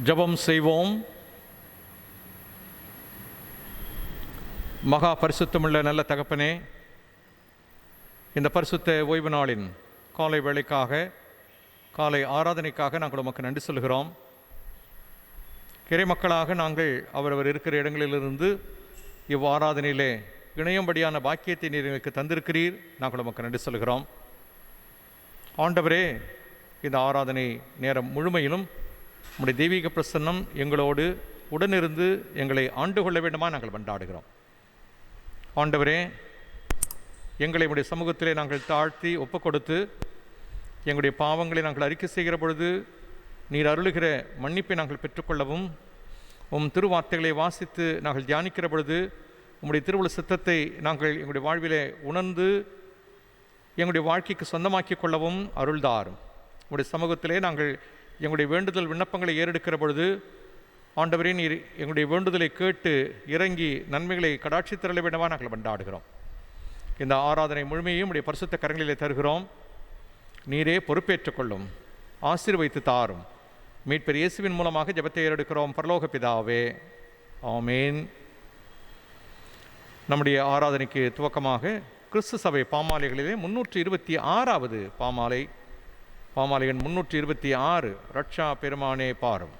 ஜெபம் செய்வோம். மகா பரிசுத்தமுள்ள நல்ல தகப்பனே, இந்த பரிசுத்த ஓய்வு நாளின் காலை வேளைக்காக, காலை ஆராதனைக்காக நாங்கள் உமக்கு நன்றி சொல்கிறோம். இறை மக்களாக நாங்கள் அவரவர் இருக்கிற இடங்களிலிருந்து ஆராதனையிலே இணையும்படியான பாக்கியத்தை நீர் எங்களுக்கு தந்திருக்கிறீர். நாங்கள் உமக்கு நன்றி சொல்கிறோம். ஆண்டவரே, இந்த ஆராதனை நேரம் முழுமையிலும் உம்முடைய தெய்வீக பிரசன்னம் எங்களோடு உடனிருந்து எங்களை ஆண்டு கொள்ள வேண்டுமா நாங்கள் கொண்டாடுகிறோம். ஆண்டவரே, எங்களை உடைய சமூகத்திலே நாங்கள் தாழ்த்தி ஒப்பு கொடுத்து எங்களுடைய பாவங்களை நாங்கள் அறிக்கை செய்கிற பொழுது நீர் அருளுகிற மன்னிப்பை நாங்கள் பெற்றுக்கொள்ளவும், உம் திருவார்த்தைகளை வாசித்து நாங்கள் தியானிக்கிற பொழுது உம்முடைய திருவுள்ள சித்தத்தை நாங்கள் எங்களுடைய வாழ்விலே உணர்ந்து எங்களுடைய வாழ்க்கைக்கு சொந்தமாக்கி கொள்ளவும் அருள்தாரும். உங்களுடைய சமூகத்திலே நாங்கள் எங்களுடைய வேண்டுதல் விண்ணப்பங்களை ஏறெடுக்கிற பொழுது ஆண்டவரே, நீர் எங்களுடைய வேண்டுதலை கேட்டு இறங்கி நன்மைகளை கடாட்சி தரல வேண்டுமா நாங்கள் கொண்டாடுகிறோம். இந்த ஆராதனை முழுமையும் உடைய பரிசுத்த கரங்களிலே தருகிறோம். நீரே பொறுப்பேற்றுக்கொள்ளும், ஆசீர்வைத்து தாரும். மீட்பர் இயேசுவின் மூலமாக ஜெபத்தை ஏறெடுக்கிறோம் பரலோக பிதாவே, ஆமேன். நம்முடைய ஆராதனைக்கு துவக்கமாக கிறிஸ்து சபை பாமாலைகளிலே 326வது பாமாலை, பாமாலை எண் 326, ரட்சா பெருமானே பாரும்.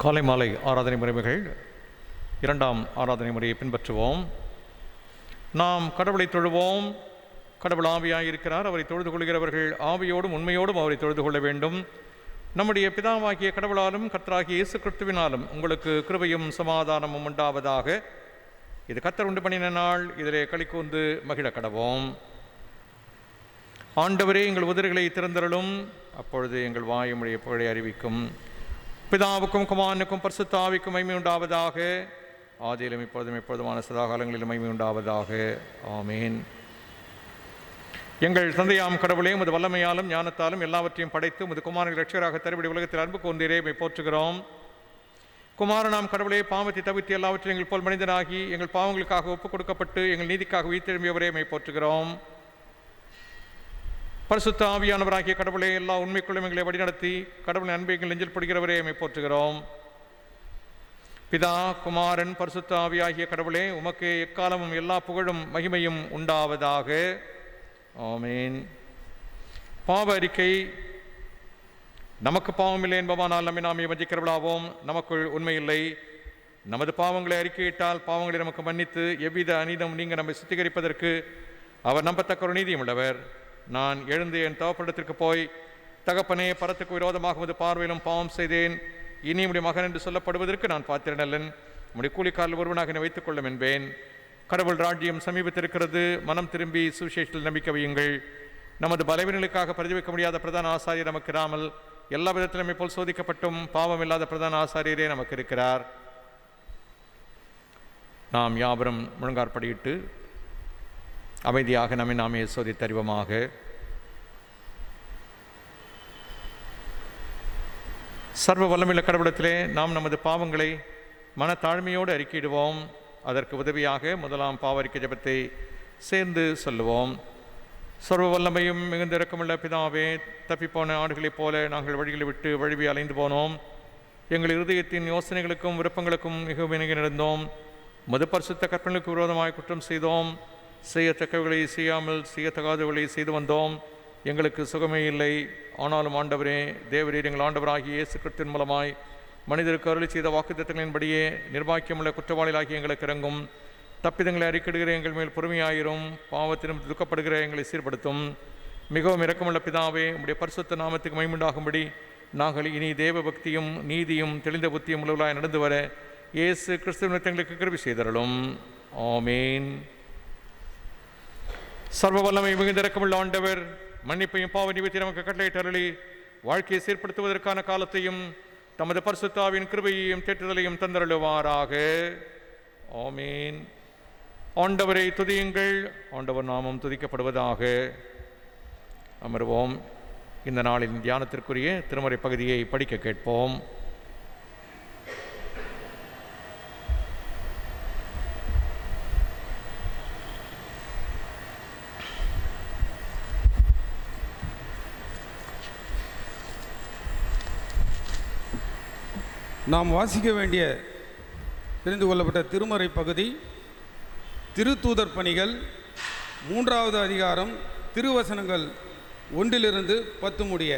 காலை மாலை ஆராதனை முறைமைகள் இரண்டாம் ஆராதனை முறையை பின்பற்றுவோம். நாம் கடவுளை தொழுவோம். கடவுள் ஆவியாய் இருக்கிறார். அவரை தொழுது கொள்கிறவர்கள் ஆவியோடும் உண்மையோடும் அவரை தொழுது கொள்ள வேண்டும். நம்முடைய பிதாவாகிய கடவுளாலும் கர்த்தராகிய இயேசு கிறிஸ்துவினாலும் உங்களுக்கு கிருபையும் சமாதானமும் உண்டாவதாக. இது கர்த்தர் உண்டு பண்ணின நாள், இதிலே களிக்கூர்ந்து மகிழ கடவோம். ஆண்டவரே, எங்கள் உதடுகளை திறந்தருளும், அப்பொழுது எங்கள் வாயுமுடைய புகழை அறிவிக்கும். பிதாவுக்கும் குமாரனுக்கும் பரிசுத்த ஆவிக்கும் மகிமை உண்டாவதாக. ஆதியிலும் இப்பொழுதும் எப்பொழுதுமான சதாகாலங்களிலும் மகிமை உண்டாவதாக. ஆமீன். எங்கள் தந்தையாம் கடவுளே, உமது வல்லமையாலும் ஞானத்தாலும் எல்லாவற்றையும் படைத்து உமது குமாரனை இரட்சகராக தருபடி உலகத்தில் அன்பு கொண்டீரே, மை போற்றுகிறோம். குமாரனாம் கடவுளே, பாவத்தை தவிர்த்து எல்லாவற்றையும் எங்கள் போல் மனிதனாகி எங்கள் பாவங்களுக்காக ஒப்புக் கொடுக்கப்பட்டு எங்கள் நீதிக்காக உயிர்த்தெழும்பியவரே, மை போற்றுகிறோம். பரிசுத்த ஆவியானவராகிய கடவுளே, எல்லா உண்மைக்குள்ளும் எங்களை வழிநடத்தி கடவுளின் அன்பை எங்கள் நெஞ்சில் படுகிறவரே, மை போற்றுகிறோம். பிதா, குமாரன், பரிசுத்த ஆவியாகிய கடவுளே, உமக்கு எக்காலமும் எல்லா புகழும் மகிமையும் உண்டாவதாக. ஆமீன். பாவ அறிக்கை. நமக்கு பாவமில்லை என்பவானால் நம்மை நாமே வஞ்சிக்கிறவளாவோம். நமக்குள் உண்மையில்லை. நமது பாவங்களை அறிக்கையிட்டால் பாவங்களை நமக்கு மன்னித்து எவ்வித அநீதம் நீங்க நம்மை சுத்திகரிப்பதற்கு அவர் நம்பத்தக்க ஒரு நீதியும் உள்ளவர். நான் எழுந்து என் தகப்பனிடத்திற்கு போய், தகப்பனே, பரத்துக்கு விரோதமாக உமது பார்வையிலும் பாவம் செய்தேன், இனி உடைய மகன் என்று சொல்லப்படுவதற்கு நான் பாத்திரனல்லன், உம்முடைய கூலிக்காரில் ஒருவனாக என்னை வைத்துக் கொள்ளும் என்பேன். கடவுள் ராஜ்யம் சமீபத்திருக்கிறது. மனம் திரும்பி சுவிசேஷத்தில் நம்பிக்கை வையுங்கள். நமது பலவீனங்களுக்காக பிரதிவைக்க முடியாத பிரதான ஆசாரியர் நமக்கு இராமல் எல்லா விதத்திலும் போல் சோதிக்கப்பட்டும் பாவம் இல்லாத பிரதான ஆசாரியரே நமக்கு இருக்கிறார். நாம் யாவரும் முழங்காற்படியிட்டு அமைதியாக நம்மை நாமே சோதித்தறிவோமாக. சர்வ வல்லமையுள்ள கடவுளத்திலே நாம் நமது பாவங்களை மனத்தாழ்மையோடு அறிக்கையிடுவோம். அதற்கு உதவியாக முதலாம் பாவறிக்கை ஜெபத்தை சேர்ந்து சொல்லுவோம். சர்வ வல்லமையும் மிகுந்த இரக்கமுள்ள பிதாவே, தப்பிப்போன ஆடுகளைப் போல நாங்கள் வழிகளை விட்டு வழுவி அலைந்து போனோம். எங்கள் இருதயத்தின் யோசனைகளுக்கும் விருப்பங்களுக்கும் மிகவும் இணங்கி நடந்தோம். மது பரிசுத்த கற்பனைகளுக்கு விரோதமாய் குற்றம் செய்தோம். செய்யத்தக்கவைகளை செய்யாமல் செய்யத்தகாதவர்களை செய்து வந்தோம். எங்களுக்கு சுகமே இல்லை. ஆனாலும் ஆண்டவரே, தேவரீர் எங்கள் ஆண்டவராகிய இயேசு கிறிஸ்துவின் மூலமாய் மனிதருக்கு அருளி செய்த வாக்குத்தத்தங்களின்படியே நிர்வாகியமுள்ள குற்றவாளிகளாகி எங்களுக்கு இறங்கும். தப்பிதங்களை அறிக்கையிடுகிற எங்கள் மேல் பொறுமையாயிரும். பாவத்திலும் துக்கப்படுகிற எங்களை சீர்படுத்தும். மிகவும் இரக்கமுள்ள பிதாவே, உம்முடைய பரிசுத்த நாமத்துக்கு மகிமையுண்டாகும்படி நாங்கள் இனி தேவ பக்தியும் நீதியும் தெளிந்த புத்தியும் உள்ளவர்களாய் நடந்து வர இயேசு கிறிஸ்துவின் எங்களுக்கு கிருபை செய்தருளும். ஆமீன். சர்வ வல்லமை மிகுந்த இரக்கமுள்ள ஆண்டவர் மன்னிப்பையும் பாவ நிவர்த்தி நமக்கு கட்டளையிட்டு அருளி வாழ்க்கையை சீர்படுத்துவதற்கான காலத்தையும் தமது பரிசுத்த ஆவியின் கிருபையையும் தேற்றுதலையும் தந்தருளுவாராக. ஆமீன். ஆண்டவரை துதியுங்கள். ஆண்டவர் நாமம் துதிக்கப்படுவதாக. அமர்வோம். இந்த நாளின் தியானத்திற்குரிய திருமறை பகுதியை படிக்க கேட்போம். நாம் வாசிக்க வேண்டிய தெரிந்து கொள்ளப்பட்ட திருமறை பகுதி திருத்தூதர் பணிகள் 3வது அதிகாரம் திருவசனங்கள் 1-10 முடிய.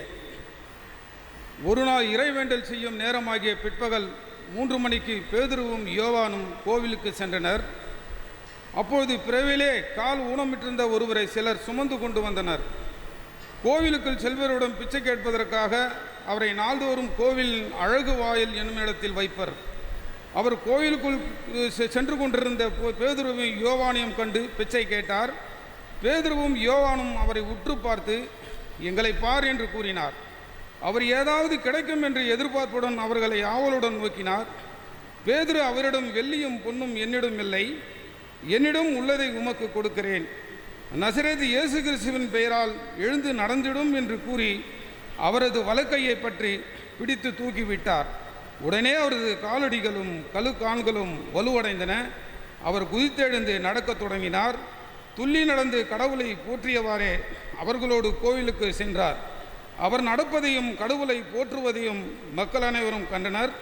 ஒரு நாள் இறைவேண்டல் செய்யும் நேரமாகிய பிற்பகல் 3 மணிக்கு பேதுருவும் யோவானும் கோவிலுக்கு சென்றனர். அப்பொழுது பிறவிலே கால் ஊனமிட்டிருந்த ஒருவரை சிலர் சுமந்து கொண்டு வந்தனர். கோவிலுக்குள் செல்வரிடம் பிச்சை கேட்பதற்காக அவரை நாள்தோறும் கோவில் அழகு வாயில் என்னும் இடத்தில் வைப்பர். அவர் கோவிலுக்குள் சென்று கொண்டிருந்த பேதுருவும் யோவானையும் கண்டு பிச்சை கேட்டார். பேதுருவும் யோவானும் அவரை உற்று பார்த்து, எங்களை பார் என்று கூறினார். அவர் ஏதாவது கிடைக்கும் என்று எதிர்பார்ப்புடன் அவர்களை ஆவலுடன் நோக்கினார். பேதுரு அவரிடம், வெள்ளியும் பொன்னும் என்னிடம் இல்லை, என்னிடம் உள்ளதை உமக்கு கொடுக்கிறேன். நசரேத்து இயேசு கிறிஸ்துவின் பெயரால் எழுந்து நடந்திடும் என்று கூறி அவரது வலக்கையை பற்றி பிடித்து தூக்கிவிட்டார். உடனே அவரது காலடிகளும் கழுக்கான்களும் வலுவடைந்தன. அவர் குதித்தெழுந்து நடக்கத் தொடங்கினார். துள்ளி நடந்து கடவுளை போற்றியவாறே அவர்களோடு கோவிலுக்கு சென்றார். அவர் நடப்பதையும் கடவுளை போற்றுவதையும் மக்கள் அனைவரும் கண்டனர்.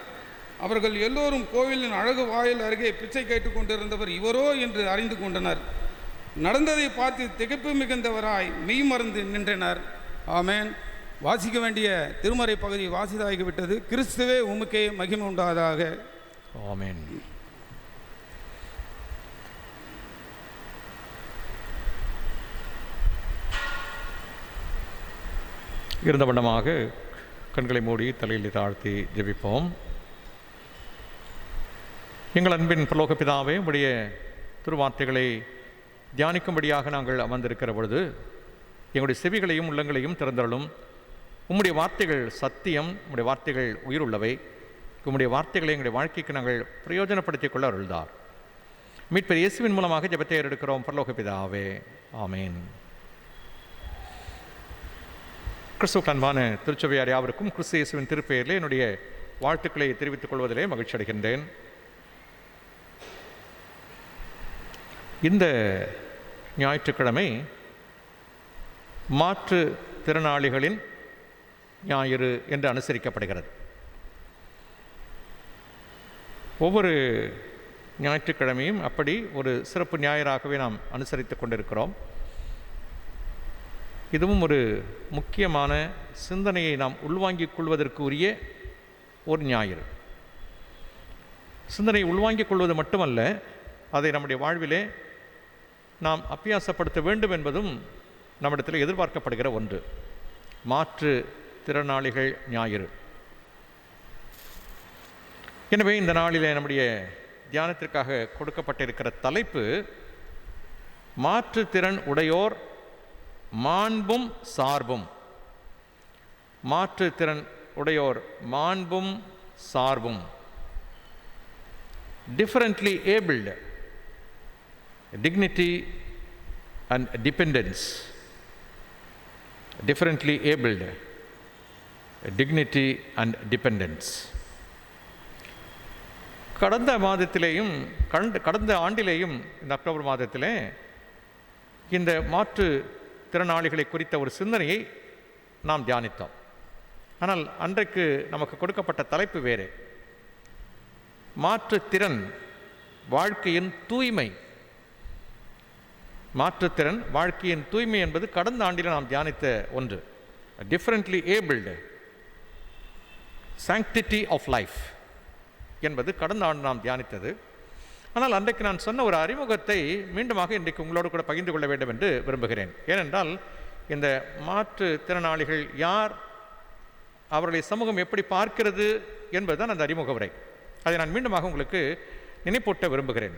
அவர்கள் எல்லோரும் கோவிலின் அழகு வாயில் அருகே பிச்சை கேட்டுக்கொண்டிருந்தவர் இவரோ என்று அறிந்து கொண்டனர். நடந்ததை பார்த்து திகைப்பு மிகுந்தவராய் மெய்மறந்து நின்றனர். ஆமேன். வாசிக்க வேண்டிய திருமறை பகுதி வாசிதாகிவிட்டது. கிறிஸ்துவே உமக்கே மகிமை உண்டாதாக. ஆமென். இருந்த வண்ணமாக கண்களை மூடி தலையில் தாழ்த்தி ஜெபிப்போம். எங்கள் அன்பின் பரலோக பிதாவே, உம்முடைய திருவார்த்தைகளை தியானிக்கும்படியாக நாங்கள் அமர்ந்திருக்கிற பொழுது எங்களுடைய செவிகளையும் உள்ளங்களையும் திறந்தருளும். உம்முடைய வார்த்தைகள் சத்தியம், உம்முடைய வார்த்தைகள் உயிருள்ளவை. உம்முடைய வார்த்தைகளை எங்களுடைய வாழ்க்கைக்கு நாங்கள் பிரயோஜனப்படுத்திக் கொள்ள அருள்தார். மீட்பர் இயேசுவின் மூலமாக ஜெபத்தை ஏறெடுக்கிறோம் பரலோக பிதாவே, ஆமேன். கிறிஸ்துவுக்கு அன்பான திருச்சபையார் யாவருக்கும் கிறிஸ்து இயேசுவின் திருப்பெயரிலே என்னுடைய வாழ்த்துக்களை தெரிவித்துக் கொள்வதிலே மகிழ்ச்சி அடைகின்றேன். இந்த ஞாயிற்றுக்கிழமை மாற்று திறனாளிகளின் ஞாயிறு என்று அனுசரிக்கப்படுகிறது. ஒவ்வொரு ஞாயிற்றுக்கிழமையும் அப்படி ஒரு சிறப்பு ஞாயிறாகவே நாம் அனுசரித்து கொண்டிருக்கிறோம். இதுவும் ஒரு முக்கியமான சிந்தனையை நாம் உள்வாங்கிக் கொள்வதற்கு உரிய ஒரு ஞாயிறு. சிந்தனையை உள்வாங்கிக் கொள்வது மட்டுமல்ல, அதை நம்முடைய வாழ்விலே நாம் அபியாசப்படுத்த வேண்டும் என்பதும் நம்மிடத்தில் எதிர்பார்க்கப்படுகிற ஒன்று. மாற்று திறனாளிகள் ஞாயிறு. எனவே இந்த நாளிலே நம்முடைய தியானத்திற்காக கொடுக்கப்பட்டிருக்கிற தலைப்பு மாற்றுத்திறன் உடையோர் மாண்பும் சார்பும். மாற்றுத்திறன் உடையோர் மாண்பும் சார்பும். Differently abled, dignity and dependence. Differently abled, dignity and dependence. கடந்த ஆண்டிலேயும் இந்த அக்டோபர் மாதத்திலே இந்த மாற்று திறனாளிகளை குறித்த ஒரு சிந்தனையை நாம் தியானித்தோம். ஆனால் அன்றைக்கு நமக்கு கொடுக்கப்பட்ட தலைப்பு வேறு. மாற்றுத்திறன் வாழ்க்கையின் தூய்மை. மாற்றுத்திறன் வாழ்க்கையின் தூய்மை என்பது கடந்த ஆண்டில் நாம் தியானித்த ஒன்று. டிஃபரண்ட்லி ஏபிள்டு, சாங்க்டிட்டி ஆஃப் லைஃப் என்பது கடந்த ஆண்டு நாம் தியானித்தது. ஆனால் அன்றைக்கு நான் சொன்ன ஒரு அறிமுகத்தை மீண்டுமாக இன்றைக்கு உங்களோடு கூட பகிர்ந்து கொள்ள வேண்டும் என்று விரும்புகிறேன். ஏனென்றால் இந்த மாற்றுத்திறனாளிகள் யார், அவர்களை சமூகம் எப்படி பார்க்கிறது என்பதுதான் அந்த அறிமுக உரை. அதை நான் மீண்டுமாக உங்களுக்கு நினைப்பூட்ட விரும்புகிறேன்.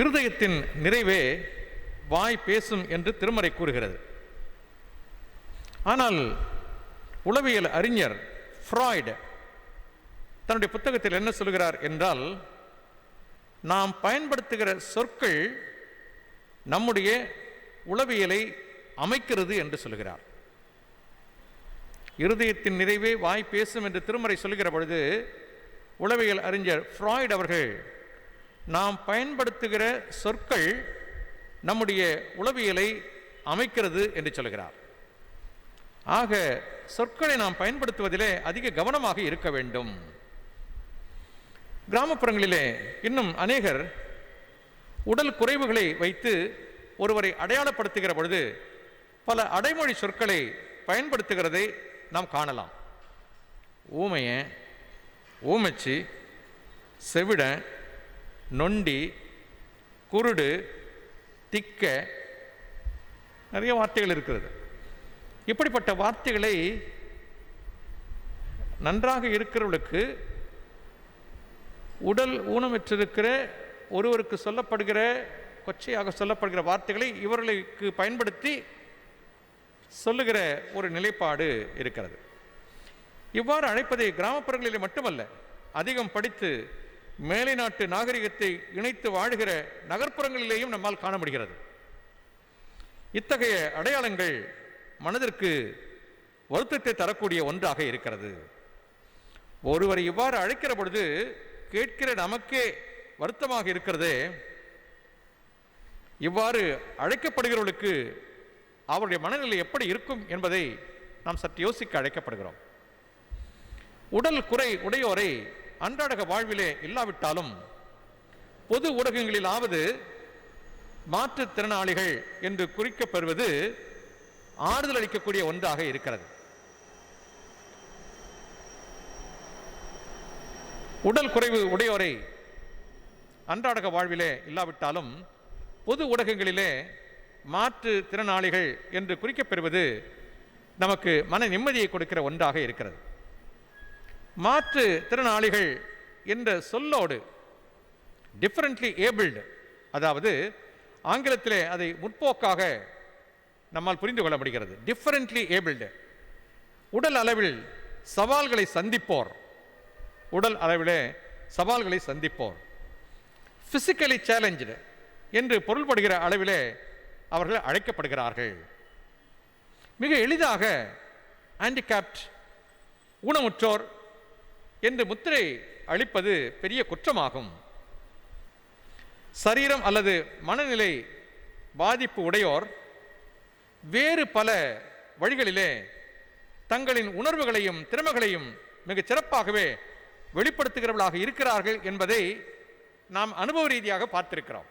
இருதயத்தின் நிறைவே வாய் பேசும் என்று திருமறை கூறுகிறது. ஆனால் உளவியல் அறிஞர் ஃப்ராய்டு தன்னுடைய புத்தகத்தில் என்ன சொல்கிறார் என்றால், நாம் பயன்படுத்துகிற சொற்கள் நம்முடைய உளவியலை அமைக்கிறது என்று சொல்கிறார். இருதயத்தின் நிறைவே வாய் பேசும் என்று திருமறை சொல்கிற பொழுது உளவியல் அறிஞர் ஃப்ராய்டு அவர்கள் நாம் பயன்படுத்துகிற சொற்கள் நம்முடைய உளவியலை அமைக்கிறது என்று சொல்கிறார். ஆக சொற்களை நாம் பயன்படுத்துவதிலே அதிக கவனமாக இருக்க வேண்டும். கிராமப்புறங்களிலே இன்னும் அநேகர் உடல் குறைவுகளை வைத்து ஒருவரை அடையாளப்படுத்துகிற பொழுது பல அடைமொழி சொற்களை பயன்படுத்துகிறதை நாம் காணலாம். ஊமைய, ஊமச்சி, செவிட, நொண்டி, குருடு, திக்க, நிறைய வார்த்தைகள் இருக்கிறது. இப்படிப்பட்ட வார்த்தைகளை நன்றாக இருக்கிறவர்களுக்கு உடல் ஊனமிற்றிருக்கிற ஒருவருக்கு சொல்லப்படுகிற, கொச்சையாக சொல்லப்படுகிற வார்த்தைகளை இவர்களுக்கு பயன்படுத்தி சொல்லுகிற ஒரு நிலைப்பாடு இருக்கிறது. இவ்வாறு அழைப்பதை கிராமப்புறங்களிலே மட்டுமல்ல, அதிகம் படித்து மேலை நாட்டு நாகரிகத்தை இணைத்து வாழுகிற நகர்ப்புறங்களிலேயும் நம்மால் காண முடிகிறது. இத்தகைய அடையாளங்கள் மனதிற்கு வருத்தத்தை தரக்கூடிய ஒன்றாக இருக்கிறது. ஒருவரை இவ்வாறு அழைக்கிற பொழுது கேட்கிற நமக்கே வருத்தமாக இருக்கிறது. இவ்வாறு அழைக்கப்படுகிறவர்களுக்கு அவருடைய மனநிலை எப்படி இருக்கும் என்பதை நாம் சற்று யோசிக்க அழைக்கப்படுகிறோம். உடல் குறை உடையோரை அன்றாட வாழ்விலே இல்லாவிட்டாலும் பொது ஊடகங்களிலாவது மாற்றுத்திறனாளிகள் என்று குறிக்கப்பெறுவது ஆறுதல் அளிக்கக்கூடிய ஒன்றாக இருக்கிறது. உடல் குறைவு உடையோரை அன்றாட வாழ்விலே இல்லாவிட்டாலும் பொது ஊடகங்களிலே மாற்று திறனாளிகள் என்று குறிக்கப்பெறுவது நமக்கு மன நிம்மதியை கொடுக்கிற ஒன்றாக இருக்கிறது. மாற்று திறனாளிகள் என்ற சொல்லோடு டிஃபரண்ட்லி ஏபிள்டு, அதாவது ஆங்கிலத்திலே அதை முற்போக்காக நம்மால் புரிந்து கொள்ள முடிகிறது. டிஃபரண்ட்லி ஏபிள்டு, உடல் அளவில் சவால்களை சந்திப்போர், உடல் அளவிலே சவால்களை சந்திப்போர். பிசிக்கலி சேலஞ்சு என்று பொருள்படுகிற அளவிலே அவர்கள் அழைக்கப்படுகிறார்கள். மிக எளிதாக ஹேண்டிகேப்ட், ஊனமுற்றோர் என்று முத்திரை அளிப்பது பெரிய குற்றமாகும். சரீரம் அல்லது மனநிலை பாதிப்பு உடையோர் வேறு பல வழிகளிலே தங்களின் உணர்வுகளையும் திறமைகளையும் மிகச் சிறப்பாகவே வெளிப்படுத்துகிறவர்களாக இருக்கிறார்கள் என்பதை நாம் அனுபவ ரீதியாக பார்த்திருக்கிறோம்.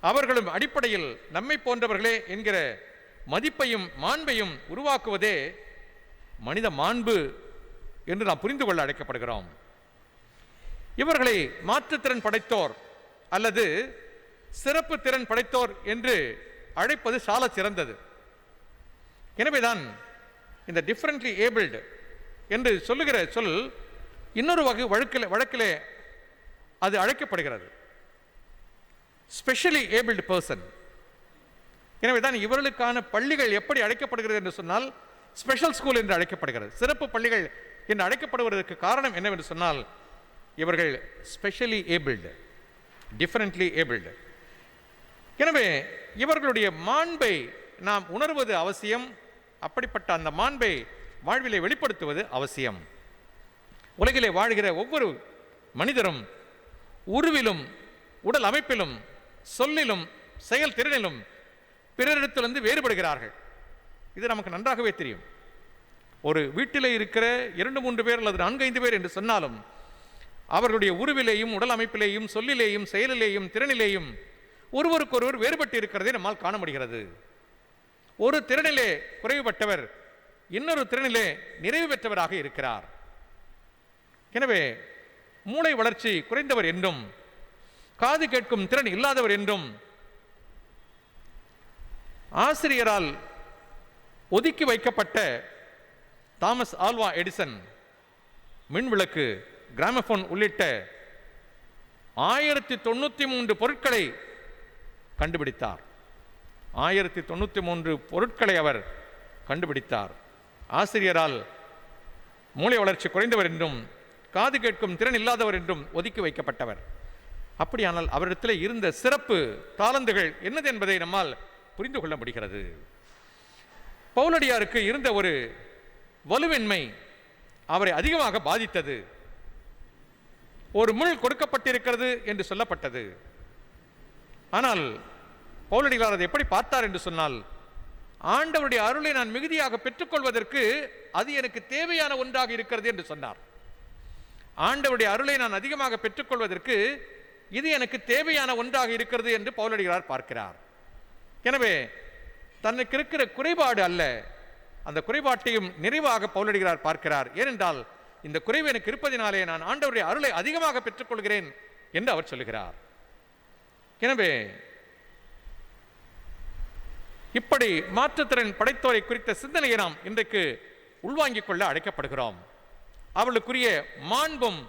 அவர்களும் அடிப்படையில் நம்மை போன்றவர்களே என்கிற மதிப்பையும் மாண்பையும் உருவாக்குவதே மனித மாண்பு என்று நாம் புரிந்து கொள்ள அழைக்கப்படுகிறோம். இவர்களை மாற்றுத்திறன் படைத்தோர் அல்லது சிறப்பு திறன் படைத்தோர் என்று அழைப்பது சால சிறந்தது. எனவேதான் இந்த டிஃபரண்ட்லி ஏபிள்டு என்று சொல்லுகிற சொல் இன்னொரு வகை வழக்கிலே அது அழைக்கப்படுகிறது, ஸ்பெஷலி ஏபிள்டு பர்சன். எனவேதான் இவர்களுக்கான பள்ளிகள் எப்படி அழைக்கப்படுகிறது என்று சொன்னால் ஸ்பெஷல் ஸ்கூல் என்று அழைக்கப்படுகிறது. சிறப்பு பள்ளிகள் என்று அழைக்கப்படுவதற்கு காரணம் என்னவென்று சொன்னால் இவர்கள் ஸ்பெஷலி ஏபிள்டு, டிஃபரண்ட்லி ஏபிள்டு. எனவே இவர்களுடைய மாண்பை நாம் உணர்வது அவசியம். அப்படிப்பட்ட அந்த மாண்பை வாழ்விலே வெளிப்படுத்துவது அவசியம். உலகிலே வாழ்கிற ஒவ்வொரு மனிதரும் உருவிலும் உடல் அமைப்பிலும் சொல்லிலும் செயல் திறனிலும் பிறரிடத்திலிருந்து வேறுபடுகிறார்கள். இது நமக்கு நன்றாகவே தெரியும். ஒரு வீட்டிலே இருக்கிற 2-3 பேர் அல்லது 4-5 பேர் என்று சொன்னாலும் அவர்களுடைய உருவிலேயும் உடல் அமைப்பிலேயும் சொல்லிலேயும் செயலிலேயும் திறனிலேயும் ஒருவருக்கொருவர் வேறுபட்டு இருக்கிறதை நம்மால் காண முடிகிறது. ஒரு திறனிலே குறைவுபட்டவர் இன்னொரு திறனிலே நிறைவு பெற்றவராக இருக்கிறார். எனவே மூளை வளர்ச்சி குறைந்தவர் என்றும் காது கேட்கும் திறன் இல்லாதவர் என்றும் ஆசிரியரால் ஒதுக்கி வைக்கப்பட்ட தாமஸ் ஆல்வா எடிசன் மின்விளக்கு, கிராமபோன் உள்ளிட்ட 1093 பொருட்களை கண்டுபிடித்தார். 1093 பொருட்களை அவர் கண்டுபிடித்தார். ஆசிரியரால் மூளை வளர்ச்சி குறைந்தவர் என்றும் காது கேட்கும் திறன் இல்லாதவர் என்றும் ஒதுக்கி வைக்கப்பட்டவர். அப்படியானால் அவரிடத்தில் இருந்த சிறப்பு தாளந்துகள் என்னது என்பதை நம்மால் புரிந்து கொள்ள முடிகிறது. பவுலடியாருக்கு இருந்த ஒரு வலுவின்மை அவரை அதிகமாக பாதித்தது. ஒரு முள் கொடுக்கப்பட்டிருக்கிறது என்று சொல்லப்பட்டது. ஆனால் பவுலடியார் அதை எப்படி பார்த்தார் என்று சொன்னால், ஆண்டவருடைய அருளை நான் மிகுதியாக பெற்றுக்கொள்வதற்கு அது எனக்கு தேவையான ஒன்றாக இருக்கிறது என்று சொன்னார். ஆண்டவருடைய அருளை நான் அதிகமாக பெற்றுக்கொள்வதற்கு இது எனக்கு தேவையான ஒன்றாக இருக்கிறது என்று பவுலடியார் பார்க்கிறார். எனவே தனக்கு இருக்கிற குறைபாடு அல்ல, அந்த குறைபாட்டையும் நிறைவாக பவுலடியார் பார்க்கிறார். ஏனென்றால் இந்த குறைவு எனக்கு இருப்பதினாலே நான் ஆண்டவருடைய அருளை அதிகமாக பெற்றுக்கொள்கிறேன் என்று அவர் சொல்லுகிறார். எனவே இப்படி மாற்றுத்திறன் படைத்தோரை குறித்த சிந்தனையை நாம் இன்றைக்கு உள்வாங்கிக் கொள்ள அழைக்கப்படுகிறோம். அவளுக்குரிய மாண்பும்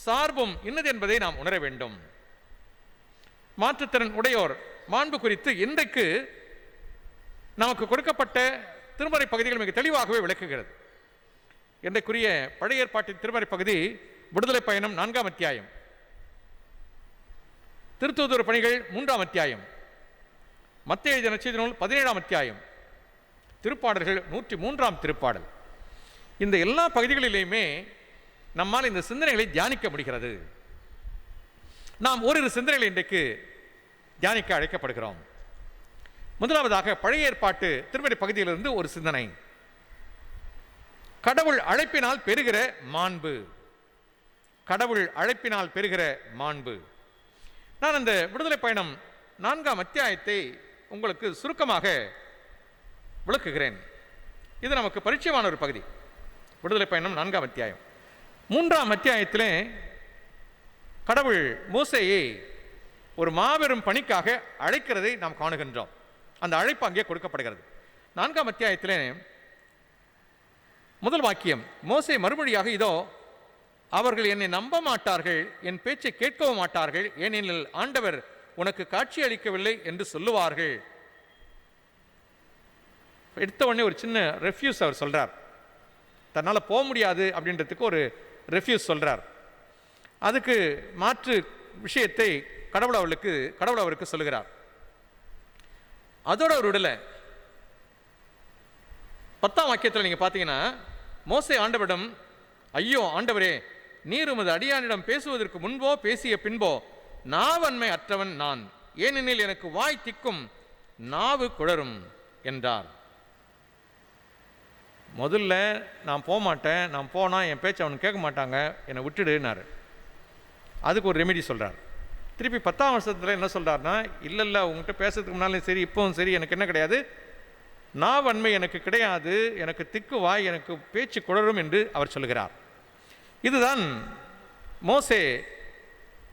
சார்பும் இன்னது என்பதை நாம் உணர வேண்டும். மாற்றுத்திறன் உடையோர் மாண்பு குறித்து இன்றைக்கு நமக்கு கொடுக்கப்பட்ட திருமறை பகுதிகள் மிக தெளிவாகவே விளக்குகிறது. இன்றைக்குரிய பழைய ஏற்பாட்டின் திருமறை பகுதி விடுதலை பயணம் 4ஆம் அத்தியாயம், திருத்தூதர் பணிகள் 3ஆம் அத்தியாயம், மத்தேயு எழுதிய நற்செய்தி நூல் 17ஆம் அத்தியாயம், திருப்பாடல்கள் 103ஆம் திருப்பாடல். இந்த எல்லா பகுதிகளிலேயுமே நம்மால் இந்த சிந்தனைகளை தியானிக்க முடிகிறது. நாம் ஓரிரு சிந்தனைகளை இன்றைக்கு தியானிக்க அழைக்கப்படுகிறோம். முதலாவதாக பழைய ஏற்பாட்டு திருமறை பகுதியிலிருந்து ஒரு சிந்தனை, கடவுள் அழைப்பினால் பெறுகிற மாண்பு. கடவுள் அழைப்பினால் பெறுகிற மாண்பு. நான் அந்த விடுதலை பயணம் 4ஆம் அத்தியாயத்தை உங்களுக்கு சுருக்கமாக விளக்குகிறேன். இது நமக்கு பரிச்சயமான ஒரு பகுதி. விடுதலை பயணம் 4ஆம் அத்தியாயம். 3ஆம் அத்தியாயத்திலே கடவுள் மோசேயை ஒரு மாபெரும் பணிக்காக அழைக்கிறதை நாம் காணுகின்றோம். அந்த அழைப்பு அங்கே கொடுக்கப்படுகிறது. 4ஆம் அத்தியாயத்திலே முதல் வாக்கியம், மோசே மறுமொழியாக, இதோ அவர்கள் என்னை நம்ப மாட்டார்கள், என் பேச்சை கேட்கவும் மாட்டார்கள், ஏனெனில் ஆண்டவர் உனக்கு காட்சி அளிக்கவில்லை என்று சொல்லுவார்கள். எடுத்த உடனே ஒரு சின்ன ரெஃப்யூஸ் அவர் சொல்றார். தன்னால் போக முடியாது அப்படின்றதுக்கு ஒரு ரெஃப்யூஸ் சொல்றார். அதுக்கு மாற்று விஷயத்தை கடவுள் அவருக்கு சொல்லுகிறார். அதோட ஒரு விடலை. 10ஆம் வாக்கியத்தில் நீங்க பார்த்தீங்கன்னா, மோசே ஆண்டவரிடம், ஐயோ ஆண்டவரே, நீர் உமது அடியானிடம் பேசுவதற்கு முன்போ பேசிய பின்போ நாவன்மை அற்றவன் நான், ஏனெனில் எனக்கு வாய் திக்கும் நாவு குளரும் என்றார். முதல்ல நான் போக மாட்டேன், நான் போனால் என் பேச்சு அவனுக்கு கேட்க மாட்டாங்க, என்னை விட்டுடுனாரு. அதுக்கு ஒரு ரெமெடி சொல்கிறார். திருப்பி 10ஆம் வருஷத்தில் என்ன சொல்கிறாருன்னா, இல்லை உங்கள்கிட்ட பேசுறதுக்கு முன்னாலும் சரி இப்போவும் சரி எனக்கு என்ன கிடையாது, நாவன்மை எனக்கு கிடையாது, எனக்கு திக்கு வாய், எனக்கு பேச்சு குளரும் என்று அவர் சொல்லுகிறார். இதுதான் மோசே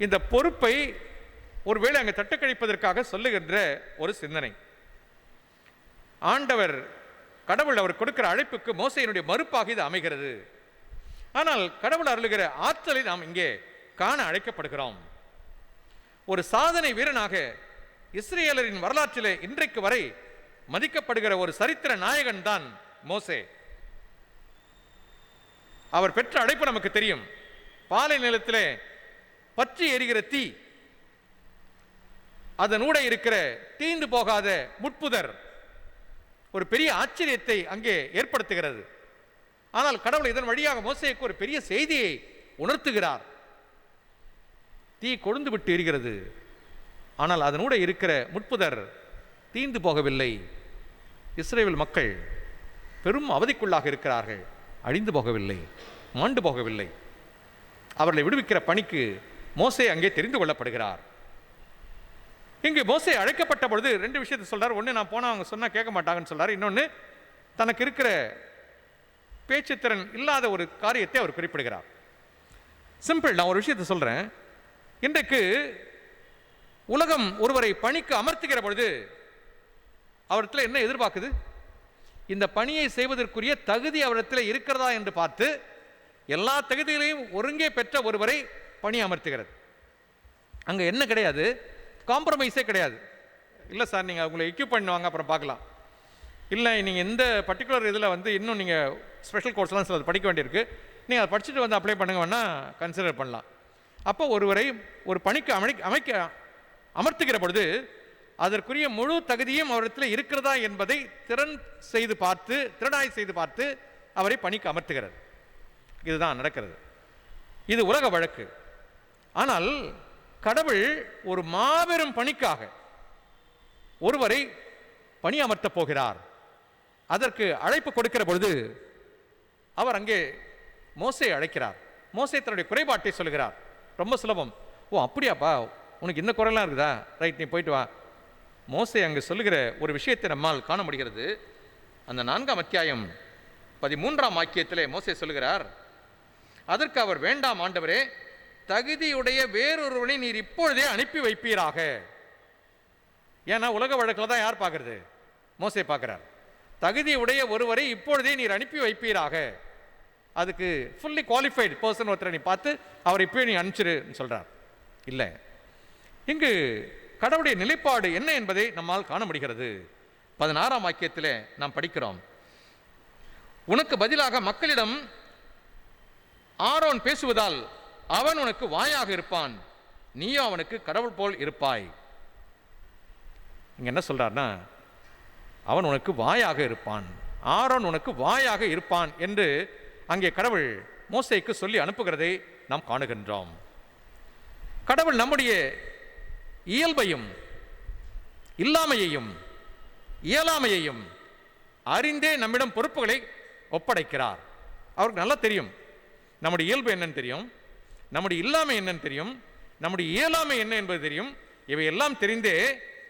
இந்த பொறுப்பை ஒருவேளை அங்கே தட்டுக்கழிப்பதற்காக சொல்லுகின்ற ஒரு சிந்தனை. கடவுள் அவர் கொடுக்கிற அழைப்புக்கு மோசேயினுடைய மறுப்பாக இது அமைகிறது. ஆனால் கடவுள் அருளுகிற ஆற்றலை நாம் இங்கே காண அழைக்கப்படுகிறோம். ஒரு சாதனை வீரனாக இஸ்ரேலரின் வரலாற்றிலே இன்றைக்கு வரை மதிக்கப்படுகிற ஒரு சரித்திர நாயகன் தான் மோசே. அவர் பெற்ற அழைப்பு நமக்கு தெரியும். பாலை நிலத்திலே பற்றி எரிகிற தீ, அதனூட இருக்கிற தீந்து போகாத முட்புதர் ஒரு பெரிய ஆச்சரியத்தை அங்கே ஏற்படுத்துகிறது. ஆனால் கடவுள் இதன் வழியாக மோசேக்கு ஒரு பெரிய செய்தியை உணர்த்துகிறார். தீ கொழுந்து விட்டு எரிகிறது, ஆனால் அதனூட இருக்கிற முட்புதர் தீந்து போகவில்லை. இஸ்ரேல் மக்கள் பெரும் அவதிக்குள்ளாக இருக்கிறார்கள், அழிந்து போகவில்லை, மாண்டு போகவில்லை. அவர்களை விடுவிக்கிற பணிக்கு மோசே அங்கே தெரிந்து கொள்ளப்படுகிறார். இங்கு மோசே அழைக்கப்பட்ட பொழுது 2 விஷயத்தை சொல்றார். ஒன்று, நான் போனால் அவங்க சொன்னால் கேட்க மாட்டாங்கன்னு சொல்றாரு. இன்னொன்று, தனக்கு இருக்கிற பேச்சுத்திறன் இல்லாத ஒரு காரியத்தை அவர் குறிப்பிடுகிறார். சிம்பிள். நான் ஒரு விஷயத்தை சொல்றேன். இன்றைக்கு உலகம் ஒருவரை பணிக்கு அமர்த்துகிற பொழுது அவரிடத்தில் என்ன எதிர்பார்க்குது? இந்த பணியை செய்வதற்குரிய தகுதி அவரிடத்தில் இருக்கிறதா என்று பார்த்து எல்லா தகுதிகளையும் ஒருங்கே பெற்ற ஒருவரை பணி அமர்த்துகிறது. அங்கே என்ன கிடையாது, காம்ப்ரமைஸே கிடையாது. இல்லை சார், நீங்கள் உங்களை எக்யூப் பண்ணுவாங்க, அப்புறம் பார்க்கலாம். இல்லை, நீங்கள் இந்த பர்டிகுலர் இதில் இன்னும் நீங்கள் ஸ்பெஷல் கோர்ஸ்லாம் சில படிக்க வேண்டியிருக்கு, நீங்கள் அதை படிச்சுட்டு அப்ளை பண்ணுங்க வேணால் கன்சிடர் பண்ணலாம். அப்போ ஒருவரை ஒரு பணிக்கு அமர்த்துகிற பொழுது அதற்குரிய முழு தகுதியும் அவரிடத்தில் இருக்கிறதா என்பதை திறனாய் செய்து பார்த்து அவரை பணிக்கு அமர்த்துகிறது. இதுதான் நடக்கிறது. இது உலக வழக்கு. ஆனால் கடவுள் ஒரு மாபெரும் பணிக்காக ஒருவரை பணி அமர்த்தப் போகிறார். அதற்கு அழைப்பு கொடுக்கிற பொழுது அவர் அங்கே மோசே அழைக்கிறார். மோசே தன்னுடைய குறைபாட்டை சொல்கிறார். ரொம்ப சுலபம். ஓ அப்படியாப்பா, உனக்கு இந்த குறைலாம் இருக்குதா, ரைட், நீ போயிட்டு வா. மோசே அங்கு சொல்லுகிற ஒரு விஷயத்தை நம்மால் காண முடிகிறது. அந்த 4ஆம் அத்தியாயம் 13ஆம் வாக்கியத்திலே மோசே சொல்லுகிறார், அதற்கு அவர், வேண்டாம் ஆண்டவரே, தகுதியுடைய வேறொருவனை நீர் இப்பொழுதே அனுப்பி வைப்பீராக. ஏன்னா உலக வழக்கில் தான் யார் பார்க்கறது? மோசே பார்க்கிறார். தகுதியுடைய ஒருவரை இப்பொழுதே நீர் அனுப்பி வைப்பீராக. அதுக்கு ஃபுல்லி குவாலிஃபைடு பர்சன் ஒருத்தரை நீ பார்த்து அவர் இப்போ நீ அனுப்பிச்சிருன்னு சொல்றார். இல்லை, இங்கு கடவுளுடைய நிலைப்பாடு என்ன என்பதை நம்மால் காண முடிகிறது. 16ஆம் வாக்கியத்தில் நாம் படிக்கிறோம், உனக்கு பதிலாக மக்களிடம் ஆரோன் பேசுவதால் அவன் உனக்கு வாயாக இருப்பான், நீயோ அவனுக்கு கடவுள் போல் இருப்பாய். இங்க என்ன சொல்றார்னா, அவன் உனக்கு வாயாக இருப்பான், ஆரோன் உனக்கு வாயாக இருப்பான் என்று அங்கே கடவுள் மோசேக்கு சொல்லி அனுப்புகிறதை நாம் காணுகின்றோம். கடவுள் நம்முடைய இயல்பையும் இல்லாமையையும் இயலாமையையும் அறிந்தே நம்மிடம் பொறுப்புகளை ஒப்படைக்கிறார். அவருக்கு நல்லா தெரியும் நம்முடைய இயல்பு என்னன்னு தெரியும், நம்முடைய இல்லாமை என்னன்னு தெரியும், நம்முடைய இயலாமை என்ன என்பது தெரியும். இவை எல்லாம் தெரிந்தே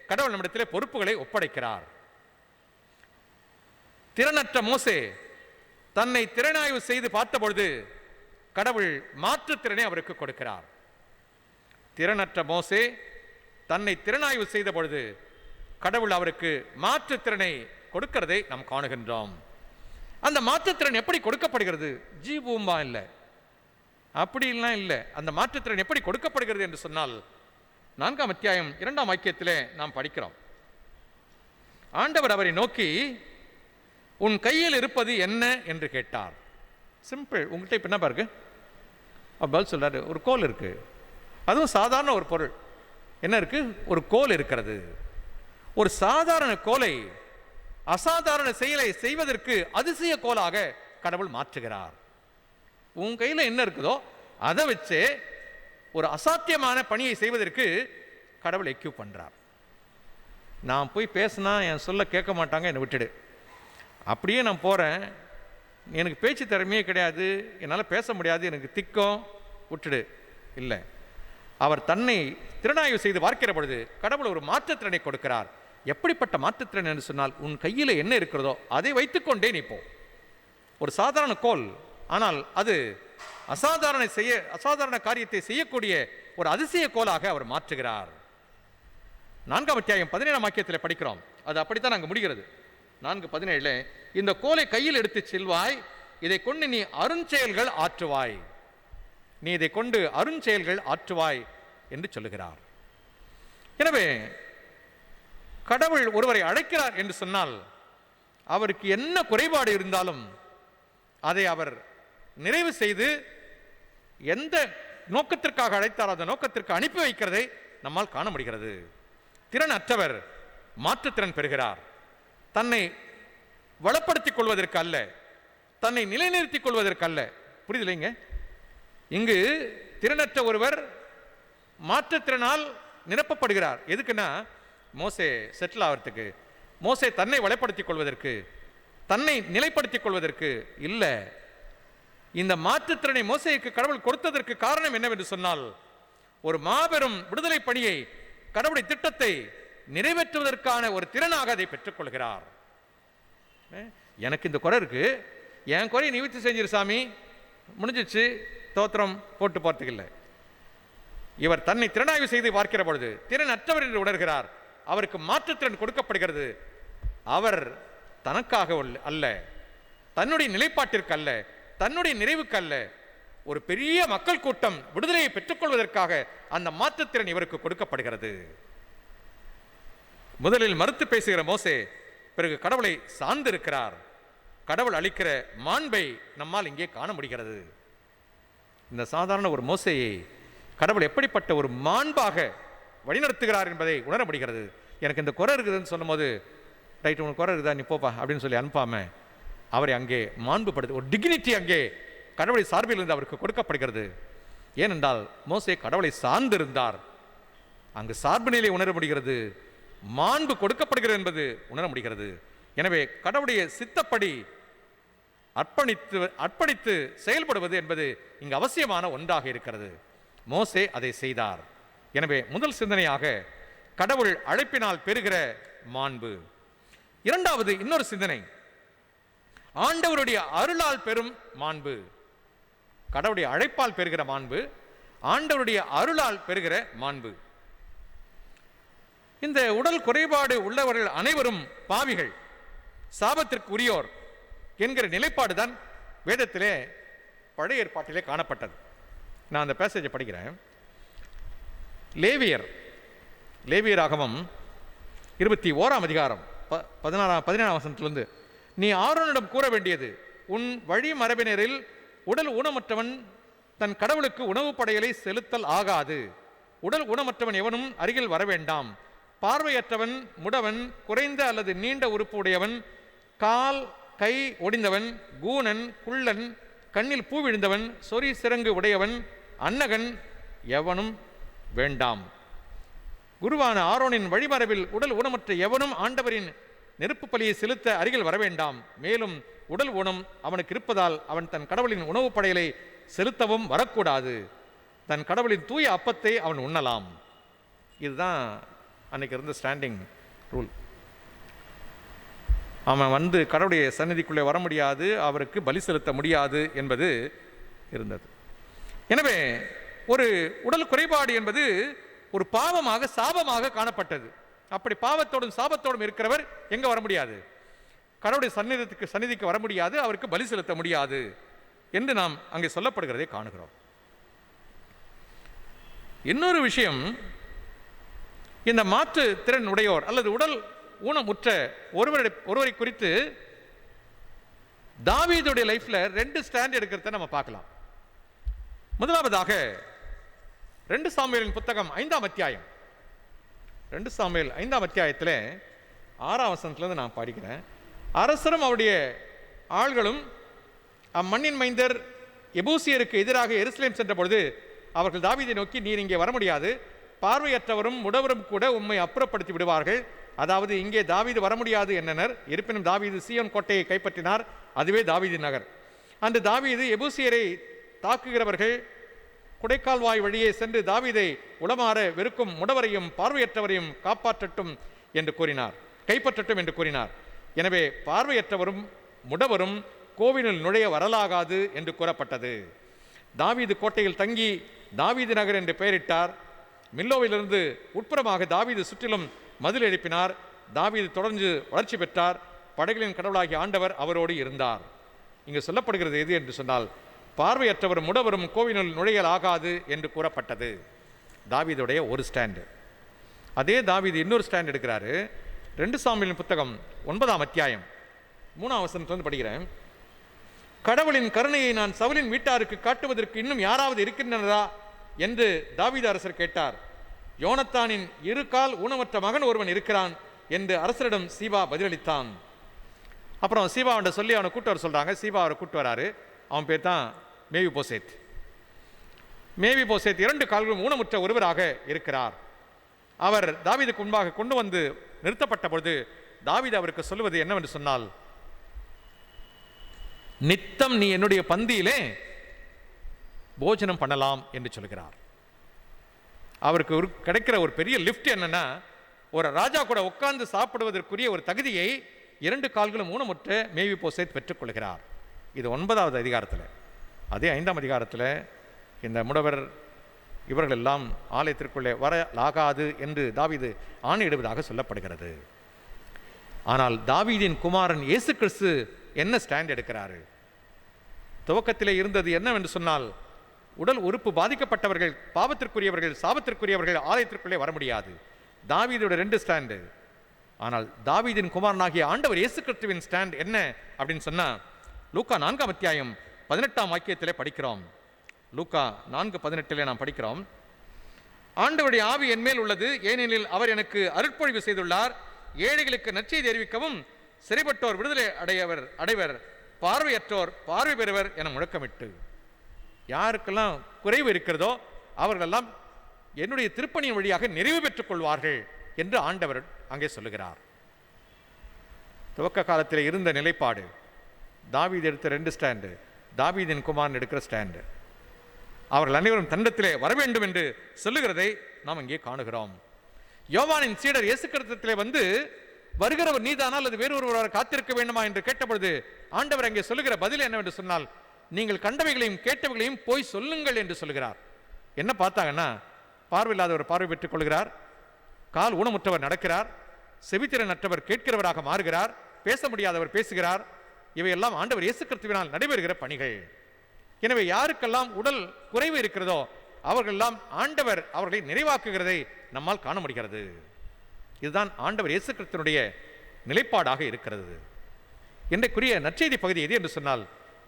கடவுள் நம்மிடத்திலே பொறுப்புகளை ஒப்படைக்கிறார். திறனற்ற மோசே தன்னை திறனாய்வு செய்து பார்த்தபொழுது கடவுள் மாற்றுத்திறனை அவருக்கு கொடுக்கிறார். திறனற்ற மோசே தன்னை திறனாய்வு செய்த பொழுது கடவுள் அவருக்கு மாற்றுத்திறனை கொடுக்கிறதை நாம் காணுகின்றோம். அந்த மாற்றுத்திறன் எப்படி கொடுக்கப்படுகிறது? ஜீவூம்பா இல்லை, அப்படிலாம் இல்லை. அந்த மாற்றுத்திறன் எப்படி கொடுக்கப்படுகிறது என்று சொன்னால் 4ஆம் அத்தியாயம் 2ஆம் வாக்கியத்திலே நாம் படிக்கிறோம். ஆண்டவர் அவரை நோக்கி, உன் கையில் இருப்பது என்ன என்று கேட்டார். சிம்பிள். உங்கள்கிட்ட இப்போ என்ன பாருங்க, பதில் சொல்றாரு, ஒரு கோல் இருக்கு. அதுவும் சாதாரண ஒரு பொருள். என்ன இருக்கு? ஒரு கோல் இருக்கிறது. ஒரு சாதாரண கோலை அசாதாரண செயலை செய்வதற்கு அதிசய கோலாக கடவுள் மாற்றுகிறார். உன் கையில் என்ன இருக்குதோ அதை வச்சு ஒரு அசாத்தியமான பணியை செய்வதற்கு கடவுள் எக்யூப் பண்றார். நான் போய் பேசினா என் சொல்ல கேட்க மாட்டாங்க, என்னை விட்டுடு. அப்படியே நான் போகிறேன், எனக்கு பேச்சு திறமையே கிடையாது, என்னால் பேச முடியாது, எனக்கு திக்கம், விட்டுடு. இல்லை, அவர் தன்னை திறனாய்வு செய்து பார்க்கிற பொழுது கடவுள் ஒரு மாற்றுத்திறனை கொடுக்கிறார். எப்படிப்பட்ட மாற்றுத்திறன் என்று சொன்னால், உன் கையில் என்ன இருக்கிறதோ அதை வைத்துக்கொண்டே நீ போ. ஒரு சாதாரண கோல், ஆனால் அது அசாதாரண காரியத்தை செய்யக்கூடிய ஒரு அதிசய கோலாக அவர் மாற்றுகிறார். 4ஆம் அத்தியாயம் 17ஆம் வாக்கியத்தில் படிக்கிறோம். அது அப்படித்தான் அங்கு முடிகிறது. 4:17 இந்த கோலை கையில் எடுத்து செல்வாய், இதை கொண்டு நீ அருஞ்செயல்கள் ஆற்றுவாய், நீ இதை கொண்டு அருஞ்செயல்கள் ஆற்றுவாய் என்று சொல்லுகிறார். எனவே கடவுள் ஒருவரை அழைக்கிறார் என்று சொன்னால் அவருக்கு என்ன குறைபாடு இருந்தாலும் அதை அவர் நிறைவு செய்து எந்த நோக்கத்திற்காக அழைத்தார் அந்த நோக்கத்திற்கு அனுப்பி வைக்கிறதை நம்மால் காண முடிகிறது. திறன் அற்றவர் மாற்றுத்திறன் பெறுகிறார். தன்னை வளப்படுத்திக் கொள்வதற்கு அல்ல, தன்னை நிலைநிறுத்திக் கொள்வதற்கு அல்ல. புரியுதில்லைங்க? இங்கு திறனற்ற ஒருவர் மாற்றுத்திறனால் நிரப்பப்படுகிறார். எதுக்குன்னா, மோசே செட்டில் ஆகிறதுக்கு, மோசே தன்னை வளப்படுத்திக் கொள்வதற்கு, தன்னை நிலைப்படுத்திக் கொள்வதற்கு இல்லை. இந்த மாற்றுத்திறனை மோசேக்கு கடவுள் கொடுத்ததற்கு காரணம் என்னவென்று சொன்னால், ஒரு மாபெரும் விடுதலை பணியை, கடவுளுடைய திட்டத்தை நிறைவேற்றுவதற்கான ஒரு திறனாக அதை பெற்றுக்கொள்கிறார். எனக்கு இந்த குறை இருக்கு, என் குறையை நிவர்த்தி செஞ்சிரு சாமி, முடிஞ்சிச்சு, தோத்திரம் போட்டு போறதுக்கு இல்லை. இவர் தன்னை திறனாய்வு செய்து பார்க்கிற பொழுது திறன் அற்றவர் என்று உணர்கிறார். அவருக்கு மாற்றுத்திறன் கொடுக்கப்படுகிறது. அவர் தனக்காக அல்ல, தன்னுடைய நிலைப்பாட்டிற்கு அல்ல, தன்னுடைய நிறைவுக்கு அல்ல, ஒரு பெரிய மக்கள் கூட்டம் விடுதலையை பெற்றுக்கொள்வதற்காக அந்த மாற்றுத்திறன் இவருக்கு கொடுக்கப்படுகிறது. முதலில் மறுத்து பேசுகிற மோசே பிறகு கடவுளை சார்ந்து இருக்கிறார். கடவுள் அளிக்கிற மாண்பை நம்மால் இங்கே காண முடிகிறது. இந்த சாதாரண ஒரு மோசேயை கடவுள் எப்படிப்பட்ட ஒரு மாண்பாக வழிநடத்துகிறார் என்பதை உணர முடிகிறது. எனக்கு இந்த குறை இருக்குதுன்னு சொல்லும்போது, ரைட், உனக்கு குறை இருக்குதா, நீ போப்பா அப்படின்னு சொல்லி அனுப்பாம அவரை அங்கே மாண்புபடுத்த ஒரு டிக்னிட்டி அங்கே கடவுளை சார்பில் இருந்து அவருக்கு கொடுக்கப்படுகிறது. ஏனென்றால் மோசே கடவுளை சார்ந்திருந்தார். அங்கு சார்பு நிலை உணர முடிகிறது, மாண்பு கொடுக்கப்படுகிறது என்பது உணர முடிகிறது. எனவே கடவுளுடைய சித்தப்படி அர்ப்பணித்து செயல்படுவது என்பது இங்கு அவசியமான ஒன்றாக இருக்கிறது. மோசே அதை செய்தார். எனவே முதல் சிந்தனையாக கடவுள் அழைப்பினால் பெறுகிற மாண்பு. இரண்டாவது இன்னொரு சிந்தனை, ஆண்டவருடைய அருளால் பெறும் மாண்பு. கடவுளுடைய அழைப்பால் பெறுகிற மாண்பு, ஆண்டவருடைய அருளால் பெறுகிற மாண்பு. இந்த உடல் குறைபாடு உள்ளவர்கள் அனைவரும் பாவிகள், சாபத்திற்கு உரியோர் என்கிற நிலைப்பாடு தான் வேதத்திலே பழைய ஏற்பாட்டிலே காணப்பட்டது. நான் அந்த பேசேஜை படிக்கிறேன். லேவியராகமம் 21ஆம் அதிகாரம் 17ஆம் வசனத்திலிருந்து, நீ ஆரோனிடம் கூற வேண்டியது, உன் வழி மரபினரில் உடல் ஊனமற்றவன் தன் கடவுளுக்கு உணவு படையலை செலுத்தல் ஆகாது. உடல் ஊனமற்றவன் எவனும் அருகில் வர வேண்டாம். பார்வையற்றவன், முடவன், குறைந்த அல்லது நீண்ட உறுப்பு உடையவன், கால் கை ஒடிந்தவன், கூனன், குள்ளன், கண்ணில் பூ விழுந்தவன், சொறி சிறங்கு உடையவன், அன்னகன் எவனும் வேண்டாம். குருவான ஆரோனின் வழிமரபில் உடல் ஊனமற்ற எவனும் ஆண்டவரின் நெருப்பு பலியை செலுத்த அருகில் வரவேண்டாம். மேலும் உடல் ஊனம் அவனுக்கு இருப்பதால் அவன் தன் கடவுளின் உணவு படையலை செலுத்தவும் வரக்கூடாது. தன் கடவுளின் தூய அப்பத்தை அவன் உண்ணலாம். இதுதான் அன்னைக்கு இருந்த ஸ்டாண்டிங் ரூல். அவன் வந்து கடவுளுடைய சந்நிதிக்குள்ளே வர முடியாது, அவருக்கு பலி செலுத்த முடியாது என்பது இருந்தது. எனவே ஒரு உடல் குறைபாடு என்பது ஒரு பாவமாக, சாபமாக காணப்பட்டது. அப்படி பாவத்தோடும் சாபத்தோடும் இருக்கிறவர் எங்க வர முடியாது? கடவுளுடைய சந்நிதிக்கு வர முடியாது, அவருக்கு பலி செலுத்த முடியாது என்று நாம் அங்கே சொல்லப்படுகிறதை காணுகிறோம். இன்னொரு விஷயம், இந்த மாற்று திறன் உடையோர் அல்லது உடல் ஊனமுற்ற ஒருவரை குறித்து தாவீதுடைய லைஃப்ல 2 ஸ்டாண்ட் எடுக்கிறத நம்ம பார்க்கலாம். முதலாவதாக 2 சாமுவேலின் புத்தகம் 5ஆம் அத்தியாயம். 2 சாமுவேல் 5ஆம் அத்தியாயத்தில் 6ஆம் வசனத்திலிருந்து நான் படிக்கிறேன். அரசரும் அவருடைய ஆள்களும் அம்மண்ணின் மைந்தர் எபூசியருக்கு எதிராக எருசலேம் சென்ற பொழுது அவர்கள் தாவீதை நோக்கி, நீர் இங்கே வர முடியாது, பார்வையற்றவரும் முடவரும் கூட உம்மை அப்புறப்படுத்தி விடுவார்கள். அதாவது இங்கே தாவீது வர முடியாது என்றனர். இருப்பினும் தாவீது சீயோன் கோட்டையை கைப்பற்றினார், அதுவே தாவீது நகர். அன்று தாவீது எபூசியரை தாக்குகிறவர்கள் குடைக்கால்வாய் வழியே சென்று தாவீதை உளமாற வெறுக்கும் முடவரையும் பார்வையற்றவரையும் காப்பாற்றட்டும் என்று கூறினார், கைப்பற்றட்டும் என்று கூறினார். எனவே பார்வையற்றவரும் முடவரும் கோவிலில் நுழைய வரலாகாது என்று கூறப்பட்டது. தாவீது கோட்டையில் தங்கி தாவீது நகர் என்று பெயரிட்டார். மில்லோவிலிருந்து உட்புறமாக தாவீது சுற்றிலும் மதில் எழுப்பினார். தாவீது தொடர்ந்து வளர்ச்சி பெற்றார். படைகளின் கடவுளாகிய ஆண்டவர் அவரோடு இருந்தார். இங்கு சொல்லப்படுகிறது எது என்று சொன்னால், பார்வையற்றவரும் முடவரும் கோவிலில் நுழையல் ஆகாது என்று கூறப்பட்டது. தாவீதுடைய ஒரு ஸ்டாண்டு. அதே தாவீது இன்னொரு ஸ்டாண்ட் எடுக்கிறாரு. 2 சாமுவேலின் புத்தகம் 9ஆம் அத்தியாயம் 3ஆம் வசனத்திலிருந்து படிக்கிறேன். கடவுளின் கருணையை நான் சவுலின் வீட்டாருக்கு காட்டுவதற்கு இன்னும் யாராவது இருக்கின்றனரா என்று தாவீது அரசர் கேட்டார். யோனத்தானின் 2 கால் ஊனமற்ற மகன் ஒருவன் இருக்கிறான் என்று அரசரிடம் சீபா பதிலளித்தான். அப்புறம் சீபாவை சொல்லி அவனை கூட்டு வர சொல்றாங்க. சீபா அவரை கூட்டு வராரு. அவன் பேர் தான் மேவிபோசேத். மேவிபோசேத் 2 கால்களும் ஊனமுற்ற ஒருவராக இருக்கிறார். அவர் தாவீதுக்கு முன்பாக கொண்டு வந்து நிறுத்தப்பட்ட பொழுது தாவீது அவருக்கு சொல்லுவது என்னவென்று சொன்னால், நித்தம் நீ என்னுடைய பந்தியிலே போஜனம் பண்ணலாம் என்று சொல்கிறார். அவருக்கு கிடைக்கிற ஒரு பெரிய லிஃப்ட் என்னன்னா, ஒரு ராஜா கூட உட்கார்ந்து சாப்பிடுவதற்குரிய ஒரு தகுதியை 2 கால்களும் ஊனமுற்ற மேவிபோசேத் பெற்றுக்கொள்கிறார். இது 9வது அதிகாரத்தில். அதே 5ஆம் அதிகாரத்தில் இந்த முடவர் இவர்கள் எல்லாம் ஆலயத்திற்குள்ளே வரலாகாது என்று தாவீது ஆணையிடுவதாக சொல்லப்படுகிறது. ஆனால் தாவீதின் குமாரன் இயேசு கிறிஸ்து என்ன ஸ்டாண்ட் எடுக்கிறாரு? துவக்கத்திலே இருந்தது என்னவென்று சொன்னால், உடல் உறுப்பு பாதிக்கப்பட்டவர்கள், பாவத்திற்குரியவர்கள், சாபத்திற்குரியவர்கள் ஆலயத்திற்குள்ளே வர முடியாது. தாவீதோட 2 ஸ்டாண்டு. ஆனால் தாவீதின் குமாரனாகிய ஆண்டவர் இயேசு கிறிஸ்துவின் ஸ்டாண்ட் என்ன அப்படின்னு சொன்னா, லூக்கா 4ஆம் அத்தியாயம் 18ஆம் வாக்கியத்திலே படிக்கிறோம். லூக்கா 4:18 நாம் படிக்கிறோம். ஆண்டவருடைய ஆவி என்மேல் உள்ளது, ஏனெனில் அவர் எனக்கு அருட்பொழிவு செய்துள்ளார். ஏழைகளுக்கு நற்செய்தி அறிவிக்கவும், சிறைப்பட்டோர் விடுதலை அடைவர், பார்வையற்றோர் பார்வை பெறுவர் என முழக்கமிட்டு. யாருக்கெல்லாம் குறைவு இருக்கிறதோ அவர்களெல்லாம் என்னுடைய திருப்பணியின் வழியாக நிறைவு பெற்றுக் கொள்வார்கள் என்று ஆண்டவர் அங்கே சொல்லுகிறார். துவக்க காலத்தில் இருந்த நிலைப்பாடு, தாவீது எடுத்த 2 ஸ்டாண்டு, தாவீதின் குமாரன் எடுக்கிற ஸ்டாண்டு. அவர்கள் அனைவரும் தண்டத்திலே வர வேண்டும் என்று சொல்லுகிறதை நாம் இங்கே காணுகிறோம். யோவானின் சீடர் இயேசு கிறிஸ்துவிலே வந்து, வருகிறவர் நீதானா அல்லது வேறு ஒருவர் காத்திருக்க வேண்டுமா என்று கேட்டபொழுது ஆண்டவர் அங்கே சொல்லுகிற பதில் என்னவென்று சொன்னால், நீங்கள் கண்டவைகளையும் கேட்டவைகளையும் போய் சொல்லுங்கள் என்று சொல்லுகிறார். என்ன பார்த்தாங்கன்னா, பார்வையில்லாதவர் பார்வை பெற்றுக் கொள்கிறார், கால் ஊனமுற்றவர் நடக்கிறார், செவித்திறனற்றவர் கேட்கிறவராக மாறுகிறார், பேச முடியாதவர் பேசுகிறார். இவையெல்லாம் ஆண்டவர் இயேசு கிறிஸ்துவினால் நடைபெறுகிற பணிகள். எனவே யாருக்கெல்லாம் உடல் குறைவு இருக்கிறதோ அவர்களெல்லாம் ஆண்டவர் அவர்களை நிறைவாக்குகிறதை நம்மால் காண முடிகிறது. இதுதான் ஆண்டவர் இயேசு கிறிஸ்துவினுடைய நிலைப்பாடாக இருக்கிறது. இன்றைக்குரிய நற்செய்தி பகுதி எது என்று சொன்னால்,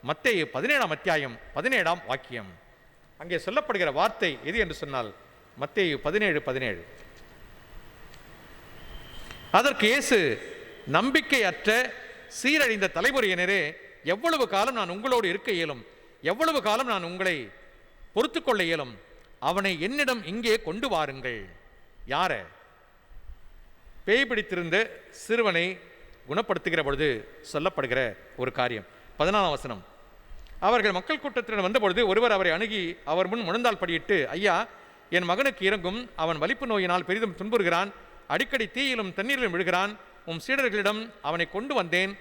மத்தேயு 17ஆம் அத்தியாயம் 17ஆம் வாக்கியம். அங்கே சொல்லப்படுகிற வார்த்தை எது என்று சொன்னால், மத்தேயு 17:17. அதற்கு இயேசு, நம்பிக்கையற்ற சீரழிந்த தலைமுறையினரே, எவ்வளவு காலம் நான் உங்களோடு இருக்க இயலும்? எவ்வளவு காலம் நான் உங்களை பொறுத்து கொள்ள இயலும்? அவனை என்னிடம் இங்கே கொண்டு வாருங்கள். யார? பேய் பிடித்திருந்த சிறுவனை குணப்படுத்துகிற பொழுது சொல்லப்படுகிற ஒரு காரியம். 14ஆம் வசனம். அவர்கள் மக்கள் கூட்டத்தினர் வந்தபொழுது ஒருவர் அவரை அணுகி அவர் முன் முழந்தால் படியிட்டு, ஐயா, என் மகனுக்கு இறங்கும், அவன் வலிப்பு நோயினால் பெரிதும் துன்புறுகிறான், அடிக்கடி தீயிலும் தண்ணீரிலும் விழுகிறான், உம் சீடர்களிடம் அவனை கொண்டு வந்தேன்,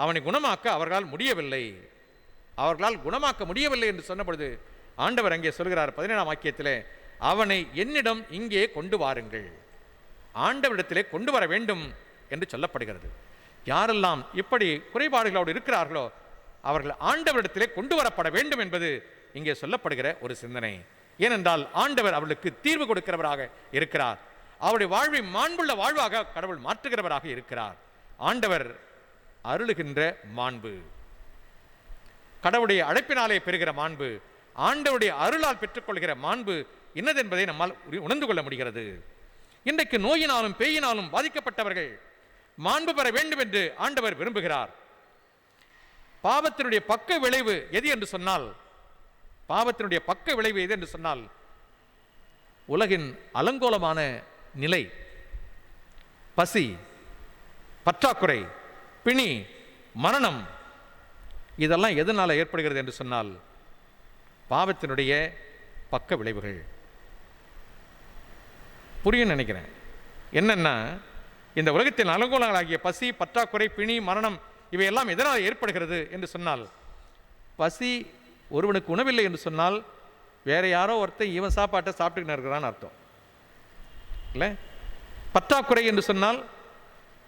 அவனை குணமாக்க அவர்களால் முடியவில்லை. அவர்களால் குணமாக்க முடியவில்லை என்று சொன்ன பொழுது ஆண்டவர் அங்கே சொல்கிறார் 17ஆம் வாக்கியத்திலே, அவனை என்னிடம் இங்கே கொண்டு வாருங்கள். ஆண்டவரிடத்திலே கொண்டு வர வேண்டும் என்று சொல்லப்படுகிறது. யாரெல்லாம் இப்படி குறைபாடுகளோடு இருக்கிறார்களோ அவர்கள் ஆண்டவரிடத்திலே கொண்டு வரப்பட வேண்டும் என்பது இங்கே சொல்லப்படுகிற ஒரு சிந்தனை. ஏனென்றால் ஆண்டவர் அவர்களுக்கு தீர்வு கொடுக்கிறவராக இருக்கிறார். அவருடைய வாழ்வை மாண்புள்ள வாழ்வாக கடவுள் மாற்றுகிறவராக இருக்கிறார். ஆண்டவர் அருளுகின்ற மாண்பு, கடவுளுடைய அழைப்பினாலே பெறுகிற மாண்பு, ஆண்டவருடைய அருளால் பெற்றுக்கொள்கிற மாண்பு என்னதென்பதை நம்மால் உணர்ந்து கொள்ள முடிகிறது. இன்றைக்கு நோயினாலும் பேயினாலும் பாதிக்கப்பட்டவர்கள் மாண்பு பெற வேண்டும் என்று ஆண்டவர் விரும்புகிறார். பாவத்தினுடைய பக்க விளைவு எது என்று சொன்னால், பாவத்தினுடைய பக்க விளைவு எது என்று சொன்னால் உலகின் அலங்கோலமான நிலை, பசி, பற்றாக்குறை, பிணி, மரணம், இதெல்லாம் எதனால் ஏற்படுகிறது என்று சொன்னால் பாவத்தினுடைய பக்க விளைவுகள். புரியும் நினைக்கிறேன். என்னன்னா, இந்த உலகத்தின் அலங்கோலங்களாகிய பசி, பற்றாக்குறை, பிணி, மரணம் இவையெல்லாம் எதனால் ஏற்படுகிறது என்று சொன்னால், பசி, ஒருவனுக்கு உணவில்லை என்று சொன்னால் வேற யாரோ ஒருத்தன் இவன் சாப்பாட்டை சாப்பிட்டுக்கிட்டு இருக்கிறான்னு அர்த்தம் இல்லை? பற்றாக்குறை என்று சொன்னால்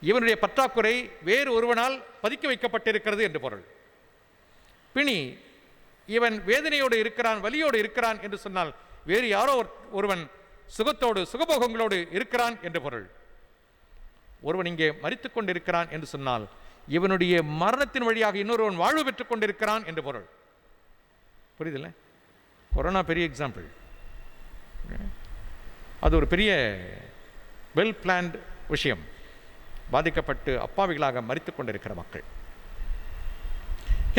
இவனுடைய பற்றாக்குறை வேறு ஒருவனால் பதுக்கி வைக்கப்பட்டிருக்கிறது என்று பொருள். பிணி, இவன் வேதனையோடு இருக்கிறான், வலியோடு இருக்கிறான் என்று சொன்னால் வேறு யாரோ ஒருவன் சுகத்தோடு சுகபோகங்களோடு இருக்கிறான் என்று பொருள். ஒருவன் இங்கே மரித்துக் கொண்டிருக்கிறான் என்று சொன்னால் இவனுடைய மரணத்தின் வழியாக இன்னொருவன் வாழ்வு பெற்றுக் கொண்டிருக்கிறான் என்று பொருள். புரியுதில்ல? கொரோனா பெரிய எக்ஸாம்பிள். அது ஒரு பெரிய வெல் பிளான்ட் விஷயம். பாதிக்கப்பட்டு அப்பாவிகளாக மரித்துக் கொண்டிருக்கிற மக்கள்.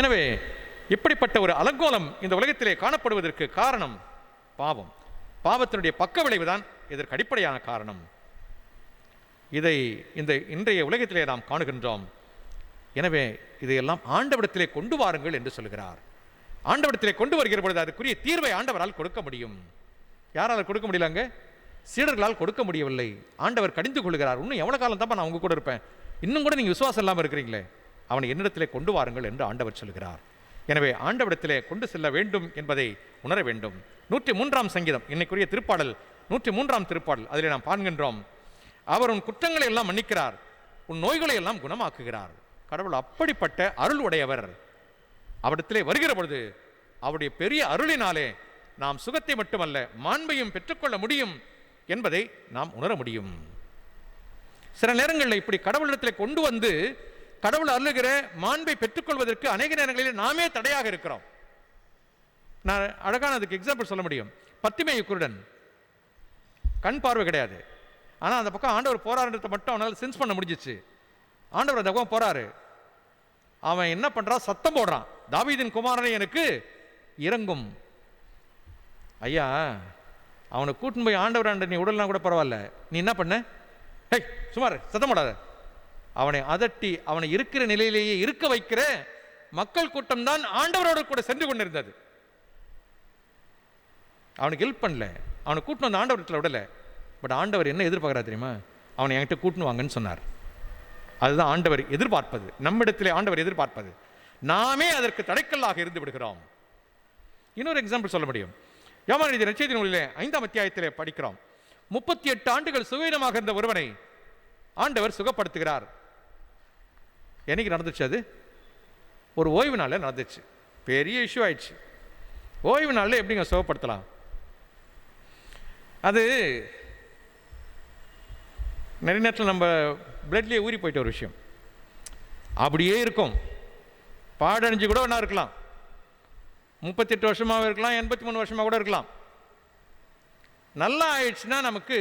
எனவே இப்படிப்பட்ட ஒரு அலங்கோலம் இந்த உலகத்திலே காணப்படுவதற்கு காரணம் பாவம். பாவத்தினுடைய பக்க விளைவுதான் இதற்கு அடிப்படையான காரணம். இதை இந்த இன்றைய உலகத்திலே நாம் காணுகின்றோம். எனவே இதையெல்லாம் ஆண்டவரிடத்திலே கொண்டு வாருங்கள் என்று சொல்கிறார். ஆண்டவரிடத்திலே கொண்டு வருகிற பொழுது அதுக்குரிய தீர்வை ஆண்டவரால் கொடுக்க முடியும். யாரால் கொடுக்க முடியலங்க? சீடர்களால் கொடுக்க முடியவில்லை. ஆண்டவர் கடிந்து கொள்கிறார். இன்னும் எவ்வளவு காலம் தான் நான் உங்க கூட இருப்பேன், இன்னும் கூட நீங்க விசுவாசம் இல்லாமல் இருக்கிறீங்களே, அவனை என்னிடத்திலே கொண்டு வாருங்கள் என்று ஆண்டவர் சொல்கிறார். எனவே ஆண்டவரிடத்திலே கொண்டு செல்ல வேண்டும் என்பதை உணர வேண்டும். 103ஆம் சங்கீதம், இன்னைக்குரிய திருப்பாடல் 103ஆம் திருப்பாடல், அதிலே நாம் பார்க்கின்றோம், அவர் உன் குற்றங்களை எல்லாம் மன்னிக்கிறார், உன் நோய்களை எல்லாம் குணமாக்குகிறார். கடவுள் அப்படிப்பட்ட அருள் உடையவர். அவரிடத்திலே வருகிற பொழுது அவருடைய பெரிய அருளினாலே நாம் சுகத்தை மட்டுமல்ல மாண்பையும் பெற்றுக்கொள்ள முடியும் என்பதை நாம் உணர முடியும். சில நேரங்களில் இப்படி கடவுளிடத்தில் கொண்டு வந்து கடவுள் அருளுகிற மாண்பை பெற்றுக்கொள்வதற்கு அநேக நேரங்களில் நாமே தடையாக இருக்கிறோம். நான் அழகான அதுக்கு எக்ஸாம்பிள் சொல்ல முடியும். பத்திமேயு குருடன், கண் பார்வை கிடையாது, ஆனால் அந்த பக்கம் ஆண்டவர் போறாருன்றதை மட்டும் அவனால் சென்ஸ் பண்ண முடிஞ்சிச்சு. ஆண்டவர் அந்த பக்கம் போறாரு, அவன் என்ன பண்றான்? சத்தம் போடுறான், தாவீதின் குமாரனை எனக்கு இறங்கும். ஐயா, அவனை கூட்டின்னு போய் ஆண்டவர் ஆண்ட நீ உடல்னா கூட பரவாயில்ல, நீ என்ன பண்ண? ஹே சுமார் சத்தம் போடாத. அவனை அதட்டி அவனை இருக்கிற நிலையிலேயே இருக்க வைக்கிற மக்கள் கூட்டம் தான் ஆண்டவரோடு கூட சென்று கொண்டிருந்தது. அவனுக்கு ஹெல்ப் பண்ணல, அவனை கூட்டின்னு வந்து ஆண்டவரத்தில் விடல. பட் ஆண்டவர் என்ன எதிர்பார்க்குறா தெரியுமா? அவனை என்கிட்ட கூட்டின்னு வாங்கன்னு சொன்னார். அதுதான் ஆண்டவர் எதிர்பார்ப்பது, நம்மிடத்திலே ஆண்டவர் எதிர்பார்ப்பது. நாமே அதற்கு தடைக்கல்லாக இருந்து விடுகிறோம். இன்னொரு எக்ஸாம்பிள் சொல்ல முடியும். யோவான் எழுதிய நற்செய்தி நூலிலே 5ஆம் அத்தியாயத்திலே படிக்கிறோம். 38 ஆண்டுகள் சுவீனமாக இருந்த ஒருவனை ஆண்டவர் சுகப்படுத்துகிறார். என்னைக்கு நடந்துச்சு? அது ஒரு ஓய்வு நாளில் நடந்துச்சு. பெரிய இஷ்யூ ஆயிடுச்சு. ஓய்வு நாளில் எப்படிங்க சுகப்படுத்தலாம்? அது நிறைய நேரத்தில் நம்ம பிளட்லேயே ஊறி போயிட்ட ஒரு விஷயம். அப்படியே இருக்கும், பாடடைஞ்சு கூட ஒன்றா இருக்கலாம், 38 வருஷமாக இருக்கலாம், 83 வருஷமாக கூட இருக்கலாம். நல்லா ஆயிடுச்சுன்னா நமக்கு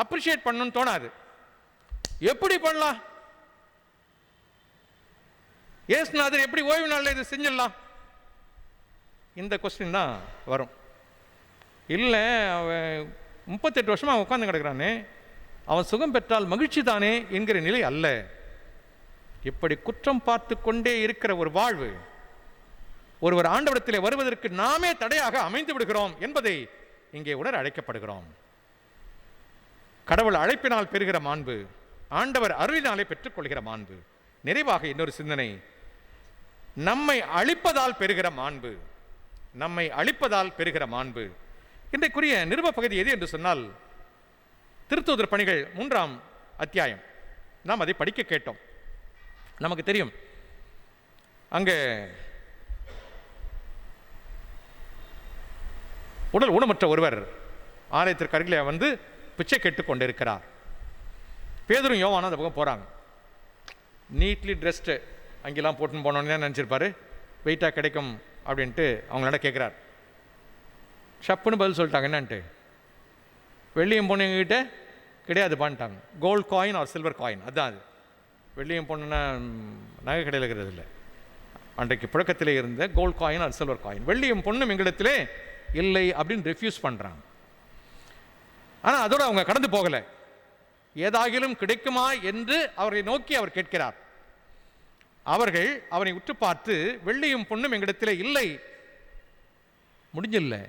அப்ரிஷியேட் பண்ணணும்னு தோணாது. எப்படி பண்ணலாம்? ஏசுநாதர் எப்படி ஓய்வு நாளில் இது செஞ்சிடலாம்? இந்த கொஸ்டின் தான் வரும். இல்லை, அவன் 38 வருஷமாக உட்காந்து கிடக்கிறானே, அவன் சுகம் பெற்றால் மகிழ்ச்சி தானே என்கிற நிலை அல்ல. இப்படி குற்றம் பார்த்து கொண்டே இருக்கிற ஒரு வாழ்வு ஒருவர் ஆண்டவரிடத்திலே வருவதற்கு நாமே தடையாக அமைந்து விடுகிறோம் என்பதை இங்கே உணர அழைக்கப்படுகிறோம். கடவுள் அழைப்பினால் பெறுகிற மாண்பு, ஆண்டவர் அருளினாலே பெற்றுக்கொள்கிற மாண்பு. நிறைவாக இன்னொரு சிந்தனை, நம்மை அழிப்பதால் பெறுகிற மாண்பு. நம்மை அழிப்பதால் பெறுகிற மாண்பு. இன்றைக்குரிய நிருப பகுதி எது என்று சொன்னால் திருத்தூதர் பணிகள் 3ஆம் அத்தியாயம். நாம் அதை படிக்க கேட்டோம். நமக்கு தெரியும், அங்கே உடல் ஊனமற்ற ஒருவர் ஆலயத்திற்கு அருகிலே வந்து பிச்சை கேட்டுக் கொண்டிருக்கிறார். பேதுரும் யோவானும் அந்த பக்கம் போகிறாங்க. நீட்லி ட்ரெஸ்டு அங்கெல்லாம் போட்டுன்னு போனோன்னே நினச்சிருப்பாரு வெயிட்டாக கிடைக்கும் அப்படின்ட்டு அவங்களோட கேட்குறார். ஷப்புன்னு பதில் சொல்லிட்டாங்க. என்னன்ட்டு, வெள்ளியும் பொண்ணு எங்ககிட்ட கிடையாதுப்பான்ட்டாங்க. Gold coin or silver coin, அதுதான் அது. வெள்ளியும் பொண்ணுன்னா நகை கடையில் இருக்கிறது இல்லை. அன்றைக்கு புழக்கத்திலே இருந்த gold coin or silver coin. வெள்ளியும் பொண்ணும் எங்களிடத்திலே இல்லை அப்படின்னு ரெஃப்யூஸ் பண்ணுறாங்க. ஆனால் அதோடு அவங்க கடந்து போகலை. ஏதாகிலும் கிடைக்குமா என்று அவரை நோக்கி அவர் கேட்கிறார். அவர்கள் அவரை உற்று பார்த்து, வெள்ளியும் பொண்ணும் எங்களிடத்திலே இல்லை, முடிஞ்சில்லை,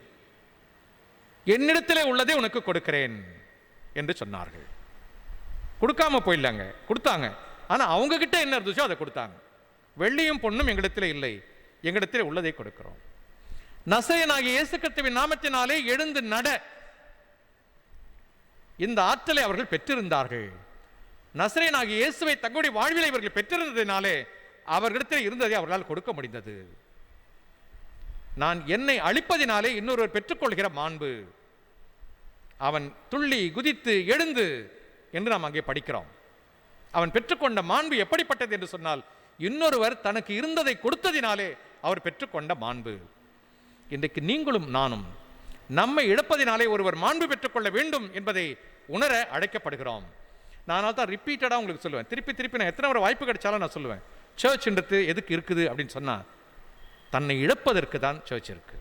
என்னிடத்திலே உள்ளதை உனக்கு கொடுக்கிறேன் என்று சொன்னார்கள். கொடுக்காம போயிடலாங்க, கொடுத்தாங்க. ஆனால் அவங்க கிட்ட என்ன இருந்துச்சோ அதை கொடுத்தாங்க. வெள்ளியும் பொண்ணும் எங்களிடத்திலே இல்லை, எங்களிடத்திலே உள்ளதை கொடுக்கிறோம். நசரேயனாகிய இயேசு கிறிஸ்துவின் நாமத்தினாலே எழுந்து நட, இந்த ஆற்றலை அவர்கள் பெற்றிருந்தார்கள். நசரேயனாகிய இயேசுவை தங்களுடைய வாழ்வில் இவர்கள் பெற்றிருந்ததினாலே அவர்களிடத்தில் இருந்ததை அவர்களால் கொடுக்க முடிந்தது. நான் என்னை அழிப்பதினாலே இன்னொருவர் பெற்றுக்கொள்கிற மாண்பு. அவன் துள்ளி குதித்து எழுந்து என்று நாம் அங்கே படிக்கிறோம். அவன் பெற்றுக்கொண்ட மாண்பு எப்படிப்பட்டது என்று சொன்னால், இன்னொருவர் தனக்கு இருந்ததை கொடுத்ததினாலே அவர் பெற்றுக்கொண்ட மாண்பு. இன்றைக்கு நீங்களும் நானும் நம்மை இழப்பதினாலே ஒருவர் மாண்பு பெற்றுக்கொள்ள வேண்டும் என்பதை உணர அழைக்கப்படுகிறோம். நான் தான் ரிப்பீட்டடாக உங்களுக்கு சொல்லுவேன், திருப்பி திருப்பி நான் எத்தனை ஒரு வாய்ப்பு கிடைச்சாலும் நான் சொல்லுவேன், சர்ச்ன்றது எதுக்கு இருக்குது அப்படின்னு சொன்னால், தன்னை இழப்பதற்கு தான் சர்ச் இருக்கு.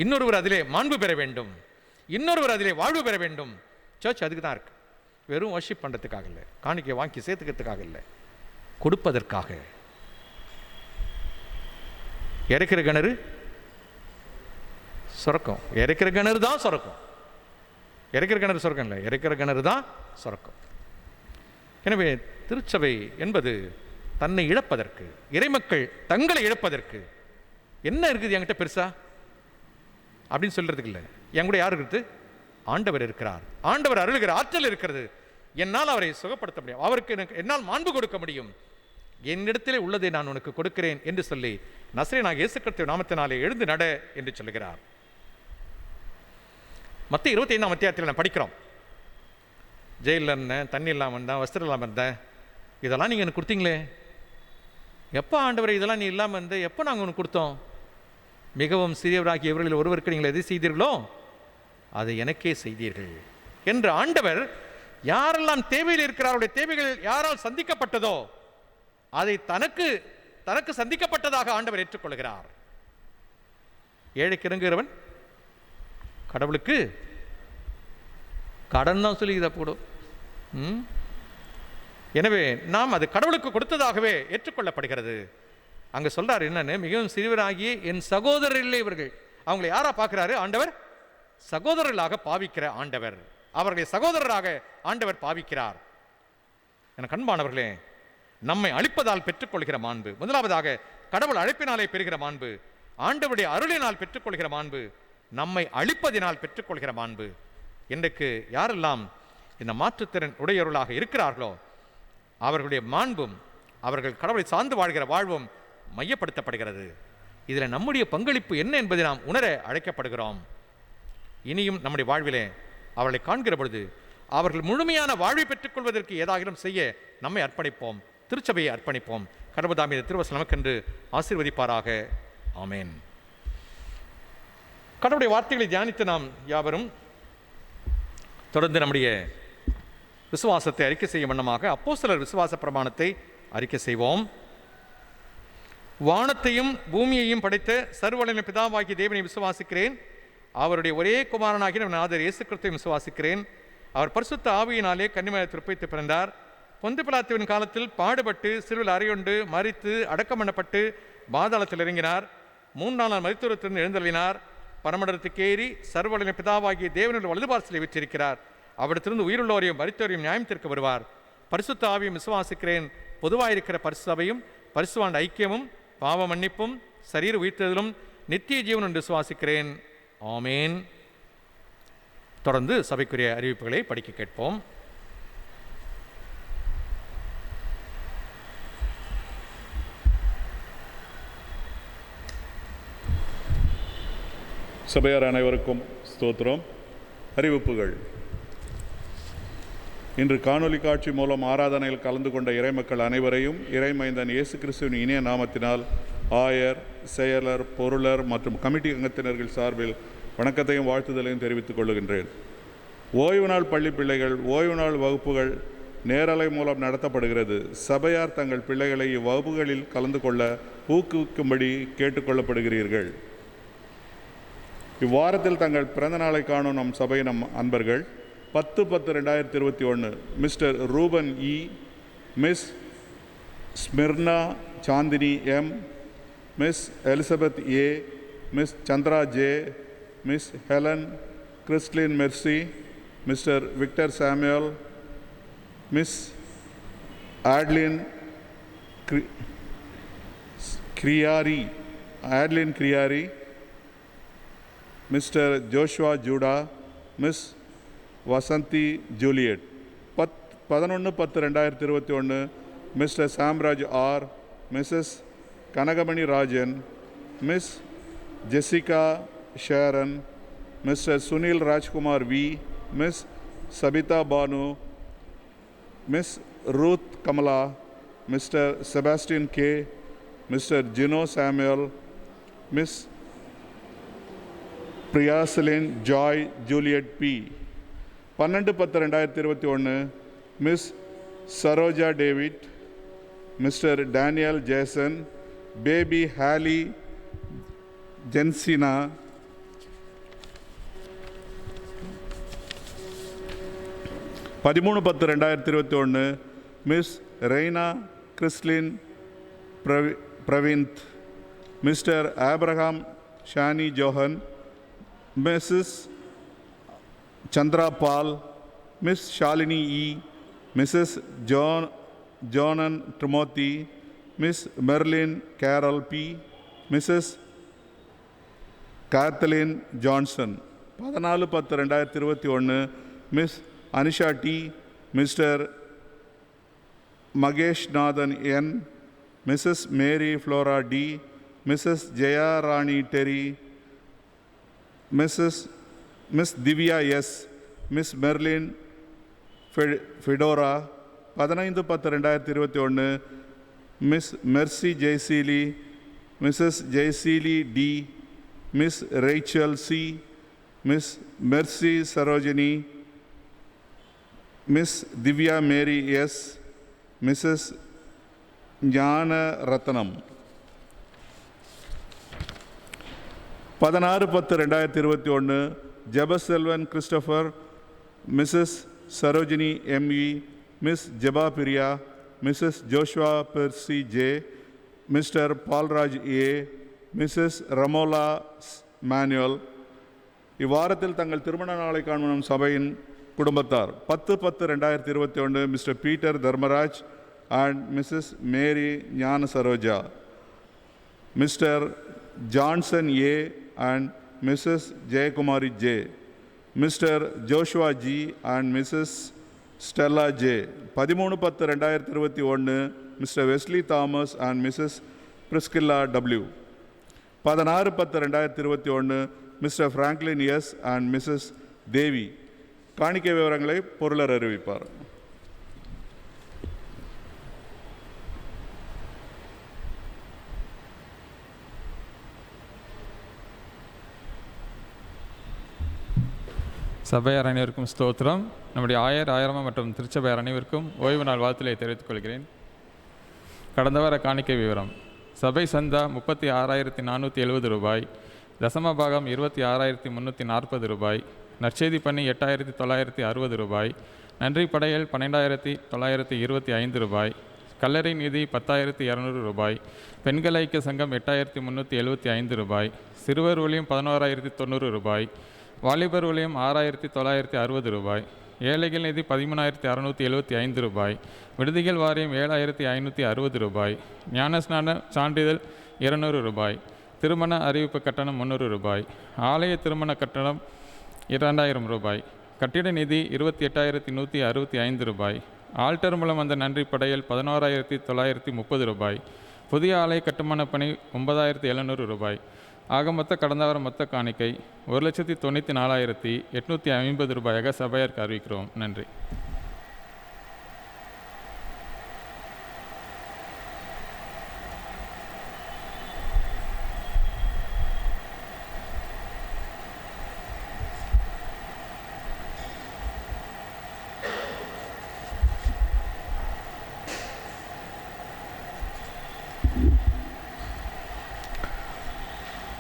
இன்னொருவர் அதிலே மாண்பு பெற வேண்டும், இன்னொருவர் அதிலே வாழ்வு பெற வேண்டும். சர்ச் அதுக்கு தான் இருக்கு. வெறும் வர்ஷிப் பண்ணுறதுக்காக இல்லை, காணிக்கை வாங்கி சேர்த்துக்கிறதுக்காக இல்லை, கொடுப்பதற்காக. இறைக்கிற கிணறு சுரக்கும், இறைக்கிற கிணறு தான் சுரக்கும். இறைக்கிற கிணறு சுரக்கம் இல்லை, இறைக்கிற கிணறு தான் சுரக்கும். எனவே திருச்சபை என்பது தன்னை இழப்பதற்கு, இறைமக்கள் தங்களை இழப்பதற்கு. என்ன இருக்குது என்கிட்ட பெருசா அப்படின்னு சொல்றதுக்கு இல்லை. என் கூட யார் இருக்குது? ஆண்டவர் இருக்கிறார். ஆண்டவர் அருள்கிற ஆற்றல் இருக்கிறது. என்னால் அவரை சுகப்படுத்த முடியும், அவருக்கு எனக்கு என்னால் மாண்பு கொடுக்க முடியும். என்னிடத்திலே உள்ளதை நான் உனக்கு கொடுக்கிறேன் என்று சொல்லி நசரேயனாகிய இயேசு கிறிஸ்துவின் நாமத்தினாலே எழுந்து நட என்று சொல்லுகிறார். மத்திய 25ஆம் அத்தியாயத்தில் நான் படிக்கிறோம். ஜெயிலில் இருந்தேன், தண்ணி இல்லாமல் இருந்தேன், வஸ்திரம் இல்லாமல் இருந்தேன், இதெல்லாம் நீங்கள் எனக்கு கொடுத்தீங்களே, எப்போ ஆண்டவரை இதெல்லாம் நீ இல்லாமல் இருந்த, எப்போ நாங்கள் உனக்கு கொடுத்தோம்? மிகவும் சிறியவராகிய இவர்களில் ஒருவருக்கு நீங்கள் எதை செய்தீர்களோ அதை எனக்கே செய்தீர்கள் என்று ஆண்டவர் யாரெல்லாம் தேவையில் இருக்கிறாருடைய தேவைகள் யாரால் சந்திக்கப்பட்டதோ அதை தனக்கு சந்திக்கப்பட்டதாக ஆண்டவர் ஏற்றுக்கொள்கிறார். ஏழைக்கு இறங்குகிறவன் கடவுளுக்கு கடன் தான் சொல்லி இதை போடும். எனவே நாம் அது கடவுளுக்கு கொடுத்ததாகவே ஏற்றுக்கொள்ளப்படுகிறது. அங்க சொல்றாரு என்னன்னு, மிகவும் சிறியவராகிய என் சகோதரர்களே இவர்கள். அவங்களை யாரா பார்க்கிறாரு ஆண்டவர்? சகோதரர்களாக பாவிக்கிற ஆண்டவர், அவர்களை சகோதரராக ஆண்டவர் பாவிக்கிறார். என கண்பானவர்களே, நம்மை அழிப்பதால் பெற்றுக்கொள்கிற மாண்பு, முதலாவதாக கடவுள் அழைப்பினாலே பெறுகிற மாண்பு, ஆண்டவருடைய அருளினால் பெற்றுக்கொள்கிற மாண்பு, நம்மை அழிப்பதினால் பெற்றுக்கொள்கிற மாண்பு. இன்றைக்கு யாரெல்லாம் இந்த மாற்றுத்திறன் உடையவர்களாக இருக்கிறார்களோ அவர்களுடைய மாண்பும் அவர்கள் கடவுளை சார்ந்து வாழ்கிற வாழ்வும் மையப்படுத்தப்படுகிறது. இதில் நம்முடைய பங்களிப்பு என்ன என்பதை நாம் உணர அழைக்கப்படுகிறோம். இனியும் நம்முடைய வாழ்விலே அவர்களை காண்கிற பொழுது அவர்கள் முழுமையான வாழ்வை பெற்றுக்கொள்வதற்கு ஏதாகிலும் செய்ய நம்மை அர்ப்பணிப்போம், திருச்சபையை அர்ப்பணிப்போம். கடவுள் திருவசனம் நமக்கென்று ஆசீர்வதிப்பாராக. ஆமேன். கடவுளுடைய வார்த்தைகளை தியானித்து நாம் யாவரும் தொடர்ந்து நம்முடைய விசுவாசத்தை அறிக்கை செய்யும் வண்ணமாக அப்போஸ்தலர் விசுவாச பிரமாணத்தை அறிக்கை செய்வோம். வானத்தையும் பூமியையும் படைத்த சர்வவல்லமையுள்ள பிதாவாகிய தேவனை விசுவாசிக்கிறேன். அவருடைய ஒரே குமாரனாகிய நாதர் இயேசு கிறிஸ்துவை விசுவாசிக்கிறேன். அவர் பரிசுத்த ஆவியினாலே கன்னிமரியாள் திருப்பைத்து பிறந்தார். பொந்து பிலாத்துவின் காலத்தில் பாடுபட்டு சிலுவையில் அறையுண்டு மரித்து அடக்கம் பண்ணப்பட்டு பாதாளத்தில் இறங்கினார். 3 நாள் மரித்தோரிலிருந்து எழுந்தருளினார். பரமண்டலத்துக்கு ஏறி சர்வவல்லமையுள்ள பிதாவாகிய தேவனுடைய வலது பார்சலை வீற்றிருக்கிறார். அவரிடத்திலிருந்து உயிருள்ளோரையும் மரித்தோரையும் நியாயம் தீர்க்க வருவார். பரிசுத்த ஆவியும் விசுவாசிக்கிறேன். பொதுவாயிருக்கிற பரிசுத்தையும் பரிசுவாண்ட ஐக்கியமும் பாவ மன்னிப்பும் சரீர உயிர்த்தெழுதலும் நித்திய ஜீவன் என்று விசுவாசிக்கிறேன். ஆமேன். தொடர்ந்து சபைக்குரிய அறிவிப்புகளை படிக்க கேட்போம். சபையார் அனைவருக்கும் ஸ்தோத்திரம். அறிவிப்புகள். இன்று காணொலி காட்சி மூலம் ஆராதனையில் கலந்து கொண்ட இறைமக்கள் அனைவரையும் இறைமைந்தன் இயேசு கிறிஸ்துவின் இனிய நாமத்தினால் ஆயர், செயலர், பொருளர் மற்றும் கமிட்டி அங்கத்தினர்கள் சார்பில் வணக்கத்தையும் வாழ்த்துதலையும் தெரிவித்துக் கொள்கின்றேன். ஓய்வு நாள் பள்ளி பிள்ளைகள் ஓய்வு நாள் வகுப்புகள் நேரலை மூலம் நடத்தப்படுகிறது. சபையார் தங்கள் பிள்ளைகளை இவ்வகுப்புகளில் கலந்து கொள்ள ஊக்குவிக்கும்படி கேட்டுக்கொள்ளப்படுகிறீர்கள். இவ்வாரத்தில் தங்கள் பிறந்த நாளை காணும் நம் சபையின் அன்பர்கள் 10/10/2021 Mr Ruben E, miss Smirna Chandini M, miss Elizabeth A, miss Chandra J, miss Helen Chrislin Mercy, Mr Victor Samuel, miss Adlin கிரியாரி, Mr Joshua Judah, miss Vasanthi Juliet. 11/10/2021 Mr Samraj R, Mrs Kanagamani Rajan, miss Jessica Sharon, Mr Sunil Rajkumar V, miss Sabitha Banu, miss Ruth Kamala, Mr Sebastin K, Mr Gino Samuel, miss பிரியாசலின் Joy Juliet P. 12/10/2021 miss Saroja David, Mr Daniel Jason, baby Holly Jensina, (13/10/2021) miss Raina Chrislin Pravind, Mr Abraham Shani Johan, Mrs Chandra Paul, miss Shalini E, Mrs Jonan Timothy, miss Merlin Carol P, Mrs Kathleen Johnson. 14/10/2021 miss Anisha D, Mr Mahesh Nathan N, Mrs Mary Flora D, Mrs Jaya Rani Terry, miss Divya S, miss Merlin Fedora. 15/10/2021 miss Mercy Jayaseeli, Mrs Jayaseeli D, miss Rachel C, miss Mercy Sarojini, miss Divya Mary S, Mrs ஞான ரத்னம். 16/10/2021 Jebaselvan Christopher, Mrs Sarojini ME, miss Jeba Priya, Mrs Joshua Percy J, Mr Paulraj A, Mrs Ramola Manuel. இவ்வாரத்தில் தங்கள் திருமண நாளை காணும் சபையின் குடும்பத்தார் 10/10/2021 Mr Peter Dharmaraj and Mrs Mary Gnana Saroja, Mr Johnson A and Mrs Jayakumari J, Mr Joshua G and Mrs Stella J. 13/10/2021 Mr Wesley Thomas and Mrs Priscilla W. 16/10/2021 Mr Franklin S and Mrs Devi. காணிக்கை விவரங்களை பொருளர் அறிவிப்பார். சபையார் அனைவருக்கும் ஸ்தோத்திரம். நம்முடைய ஆயரமா மற்றும் திருச்சபையார் அனைவருக்கும் ஓய்வு நாள் வாழ்த்துக்களை தெரிவித்துக் கொள்கிறேன். கடந்த வார காணிக்கை விவரம்: சபை சந்தா ரூபாய் 36,470, தசமபாகம் 26,340 ரூபாய், நற்செய்தி பண்ணி 8,960 ரூபாய், நன்றி படையல் 12,925 ரூபாய், கல்லறை நிதி 10,200 ரூபாய், பெண்கள் ஐக்கிய சங்கம் 8,375 ரூபாய், சிறுவர் ஊழியம் 11,090 ரூபாய், வாலிபர் ஊழியம் 6,960 ரூபாய், ஏழைகள் நிதி 13,675 ரூபாய், விடுதிகள் வாரியம் 7,560 ரூபாய், ஞானஸ்நான சான்றிதழ் 200 ரூபாய், திருமண அறிவிப்பு கட்டணம் 300 ரூபாய், ஆலய திருமண கட்டணம் 2000 ரூபாய், கட்டிட நிதி 28,165 ரூபாய், ஆல்டர் மூலம் வந்த நன்றி படையல் 11,930 ரூபாய், புதிய ஆலய கட்டுமான பணி 9,700 ரூபாய். ஆக மொத்த கடந்த வார மொத்த காணிக்கை 1,94,850 ரூபாயாக சபையாருக்கு அறிவிக்கிறோம். நன்றி.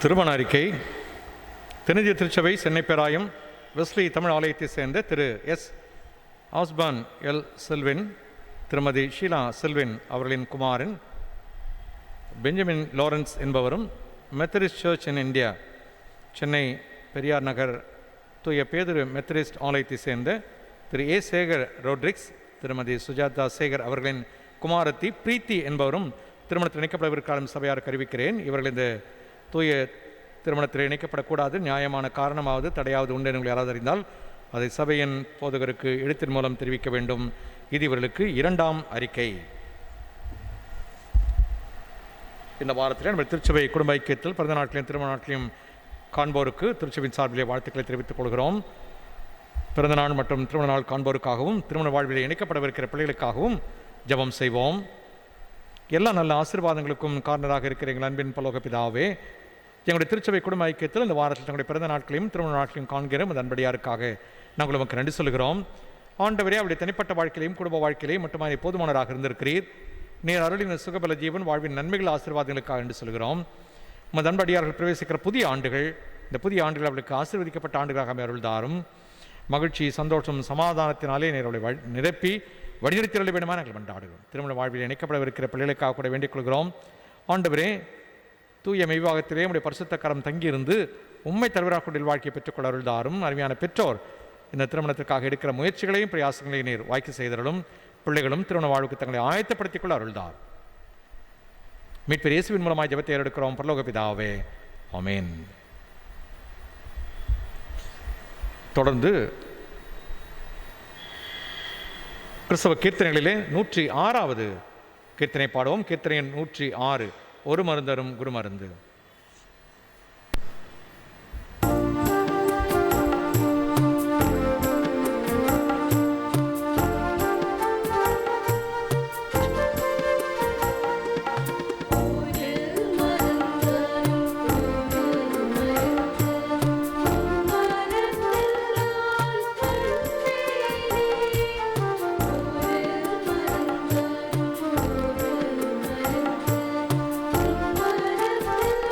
திருமண அறிக்கை. தென்னிந்திய திருச்சபை சென்னை பேராயம் வெஸ்லி தமிழ் ஆலயத்தைச் சேர்ந்த திரு எஸ் ஆஸ்பான் எல் செல்வின், திருமதி ஷீலா செல்வின் அவர்களின் குமாரன் பெஞ்சமின் லாரன்ஸ் என்பவரும், Methodist church in India Chennai Periyar Nagar தூய பேதுரு மெத்தடிஸ்ட் ஆலயத்தைச் சேர்ந்த திரு ஏ சேகர் ரோட்ரிக்ஸ், திருமதி சுஜாதா சேகர் அவர்களின் குமாரத்தி பிரீத்தி என்பவரும் திருமணத்தில் இணைக்கப்படவிருக்காலும் சபையாருக்கு அறிவிக்கிறேன். இவர்கள் இந்த தூய திருமணத்தில் இணைக்கப்படக்கூடாது, நியாயமான காரணமாவது தடையாவது உண்டு என்று யாராவது அறிந்தால் அதை சபையின் போதகருக்கு எழுத்தின் மூலம் தெரிவிக்க வேண்டும். இது இவர்களுக்கு 2ஆம் அறிக்கை. இந்த வாரத்தில் நம்ம திருச்சபை குடும்ப ஐக்கியத்தில் பிறந்த நாட்களையும் திருமண நாட்களையும் காண்போருக்கு திருச்சபையின் சார்பிலே வாழ்த்துக்களை தெரிவித்துக் கொள்கிறோம். பிறந்த நாள் மற்றும் திருமண நாள் காண்போருக்காகவும் திருமண வாழ்விலே இணைக்கப்படவிருக்கிற பிள்ளைகளுக்காகவும் ஜெபம் செய்வோம். எல்லா நல்ல ஆசீர்வாதங்களுக்கும் காரணராக இருக்கிற எங்கள் அன்பின் பரலோக பிதாவே, எங்களுடைய திருச்சபை குடும்ப ஐக்கியத்தில் இந்த வாரத்தில் தங்களுடைய பிறந்த நாட்களையும் திருமண நாட்களையும் காண்கிறோம். அது அன்படியாருக்காக நாங்கள் உமக்கு நன்றி சொல்கிறோம். ஆண்டவரே, அவருடைய தனிப்பட்ட வாழ்க்கையிலையும் குடும்ப வாழ்க்கையிலையும் மட்டுமே போதுமானராக இருந்திருக்கிறீர். நீர் அருளின் சுகபல ஜீவன் வாழ்வின் நன்மைகள் ஆசீர்வாதங்களுக்காக என்று சொல்கிறோம். உமது அன்படியார்கள் பிரவேசிக்கிற புதிய ஆண்டுகள், இந்த புதிய ஆண்டுகள் அவர்களுக்கு ஆசீர்வதிக்கப்பட்ட ஆண்டுகளாக அருள்தாரும். மகிழ்ச்சி, சந்தோஷம், சமாதானத்தினாலே நீர் அவளை நிரப்பி வழிநடத்திரள வேண்டுமா நாங்கள் கொண்டாடுகிறோம். திருமண வாழ்வில் இணைக்கப்படவிருக்கிற பிள்ளைகளுக்காக கூட வேண்டிக் கொள்கிறோம். ஆண்டவரே, தூய மெய்வாகத்திலே உடைய பரிசுத்த கரம் தங்கியிருந்து உண்மை தலைவராக கொண்டு வாழ்க்கையை பெற்றுக்கொள்ள அருள்தாரும். அருமையான பெற்றோர் இந்த திருமணத்திற்காக எடுக்கிற முயற்சிகளையும் பிரயாசங்களையும் நீர் வாய்க்கு செய்தருளும். பிள்ளைகளும் திருமண வாழ்வுக்கு தங்களை ஆயத்தப்படுத்திக் கொள்ள அருள்தார். மீட்பர் இயேசுவின் மூலமாக ஜெபத்தை ஏறெடுக்கிறோம் பரலோக பிதாவே, ஆமென். தொடர்ந்து கிறிஸ்தவ கீர்த்தனைகளிலே 106வது கீர்த்தனை பாடுவோம். கீர்த்தனை 106, ஒரு மருந்தரும் குருமருந்து. ஒரு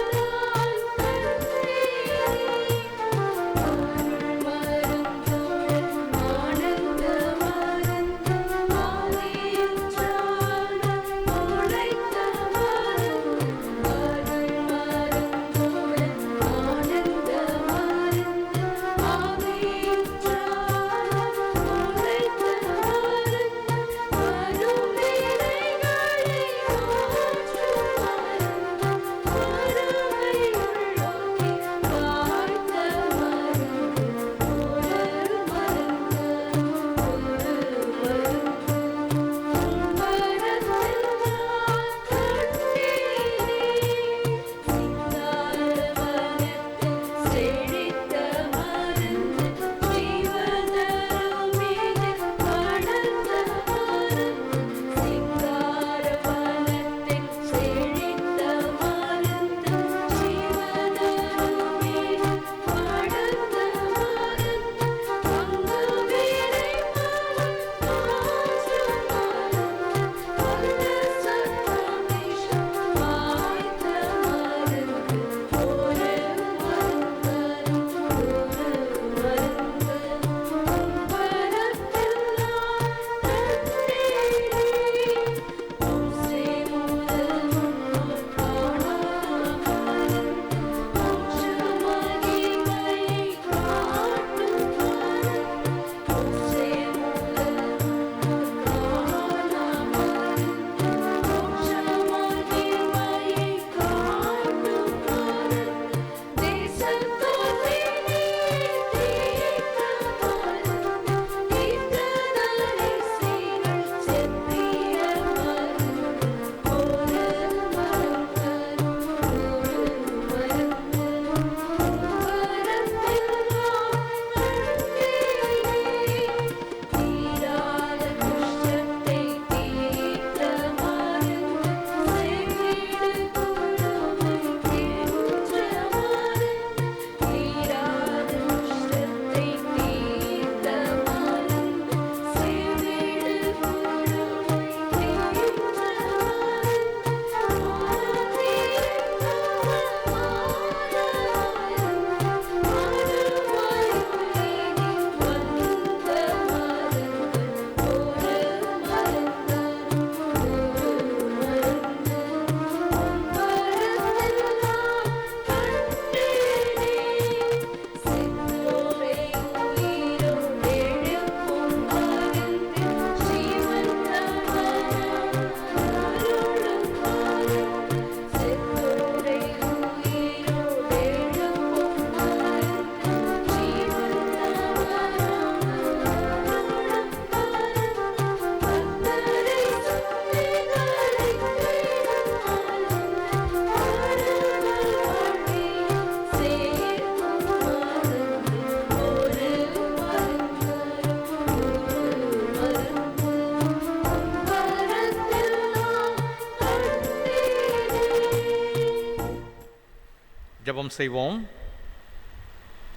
ஜெபம் செய்வோம்.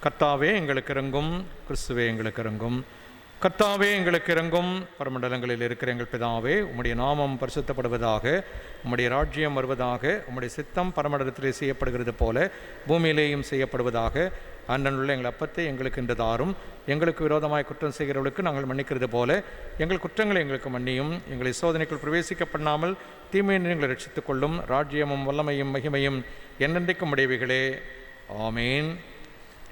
கர்த்தாவே எங்களுக்கு இறங்கும், கிறிஸ்துவே எங்களுக்கு இறங்கும். கர்த்தாவே எங்களுக்கு இறங்கும். பரமண்டலங்களில் இருக்கிற எங்கள் பிதாவே, உம்முடைய நாமம் பரிசுத்தப்படுவதாக, உம்முடைய ராஜ்யம் வருவதாக, உம்முடைய சித்தம் பரமண்டலத்திலே செய்யப்படுகிறது போல பூமியிலேயும் செய்யப்படுவதாக. அன்றனுள்ள எங்கள் அப்பத்தை எங்களுக்கு இன்று தாரும். எங்களுக்கு விரோதமாய் குற்றம் செய்கிறவர்களுக்கு நாங்கள் மன்னிக்கிறது போல எங்கள் குற்றங்களை எங்களுக்கு மன்னியும். எங்களை சோதனைக்குள் பிரவேசிக்க பண்ணாமல் தீமையை எங்களை ரட்சித்துக் கொள்ளும். ராஜ்யமும் வல்லமையும் மகிமையும் என்னென்றைக்கும் உடையவைகளே. ஆமேன்.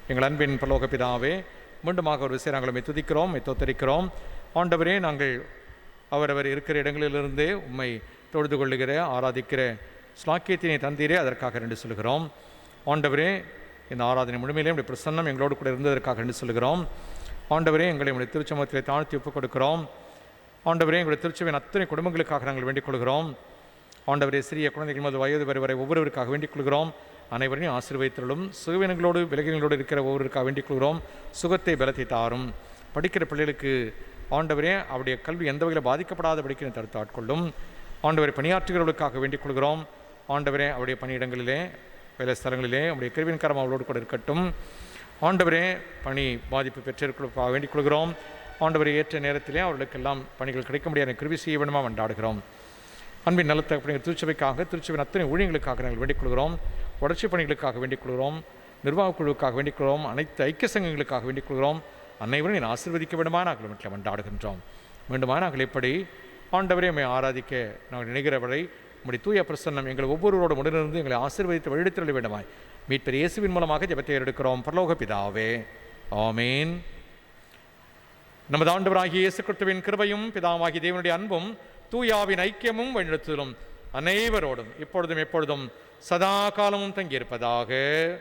எங்கள் அன்பின் பரலோக பிதாவே, மீண்டுமாக ஒரு விஷயம் நாங்கள் துதிக்கிறோம், தோத்தரிக்கிறோம். ஆண்டவரே, நாங்கள் அவரவர் இருக்கிற இடங்களிலிருந்தே உம்மை தொழுது கொள்ளுகிற ஆராதிக்கிற ஸ்லாக்கியத்தினை தந்தீரே, அதற்காக நன்றி சொல்கிறோம். ஆண்டவரே, இந்த ஆராதனை முழுமையிலே உடைய பிரசன்னம் எங்களோடு கூட இருந்ததற்காக நன்றி சொல்கிறோம். ஆண்டவரே, எங்களை உடைய திருச்சமத்திலே தாழ்த்தி ஒப்புக் கொடுக்கிறோம். ஆண்டவரே, எங்களுடைய திருச்சபையின் அத்தனை குடும்பங்களுக்காக நாங்கள் வேண்டிக் கொள்கிறோம். ஆண்டவரே, சிறிய குழந்தைகள் முதல் வயது வரை ஒவ்வொருவருக்காக வேண்டிக் கொள்கிறோம். அனைவரையும் ஆசீர்வதித்தருளும். சுகவீனங்களோடு விலகினங்களோடு இருக்கிற ஒவ்வொருவருக்காக வேண்டிக் கொள்கிறோம். சுகத்தை பலத்தை தாரும். படிக்கிற பிள்ளைகளுக்கு ஆண்டவரே அவருடைய கல்வி எந்த வகையில் பாதிக்கப்படாத படிக்கிற தடுத்து ஆட்கொள்ளும். ஆண்டவரை பணியாற்றுகிறவர்களுக்காக வேண்டிக் கொள்கிறோம். ஆண்டவரே, அவருடைய பணியிடங்களிலே வேலை ஸ்தலங்களிலே அவருடைய கிருபையின் கரம் அவளோடு கூட இருக்கட்டும். ஆண்டவரே, பணி பாதிப்பு பெற்றிருக்கிறதுக்காக வேண்டிக் கொள்கிறோம். ஆண்டவரை ஏற்ற நேரத்திலே அவர்களுக்கெல்லாம் பணிகள் கிடைக்க முடியாத கிருபை செய்ய வேண்டுமா கொண்டாடுகிறோம். அன்பின் நலத்தை அப்படிங்கிற திருச்சபைக்காக, திருச்சபையின் அத்தனை ஊழியங்களுக்காக நாங்கள் வேண்டிக் கொள்கிறோம். வளர்ச்சி பணிகளுக்காக வேண்டிக் கொள்கிறோம். நிர்வாகக் குழுவுக்காக வேண்டிக் கொள்கிறோம். அனைத்து ஐக்கிய சங்கங்களுக்காக வேண்டிக் கொள்கிறோம். அனைவரும் என்னை ஆசீர்வதிக்க வேண்டுமா நாங்கள் வீட்டில் கொண்டாடுகின்றோம். வேண்டுமா நாங்கள் எப்படி ஆண்டவரே உம்மை ஆராதிக்க நாங்கள் நினைக்கிறவரை உம்முடைய தூய பிரசன்னம் எங்கள் ஒவ்வொருவரோடு உடனிருந்து எங்களை ஆசீர்வதித்து வழிநடத்த வேண்டுமாய் மீட்பர் இயேசுவின் மூலமாக ஜெபத்தை எடுக்கிறோம். பரலோக பிதாவே, ஆமேன். நமது ஆண்டவராகிய இயேசு கிறிஸ்துவின் கிருபையும் பிதாவாகிய தேவனுடைய அன்பும் தூயாவின் ஐக்கியமும் வழிநடத்துதலும் அனைவரோடும் இப்பொழுதும் எப்பொழுதும் சதா காலமும் தங்கியிருப்பதாக.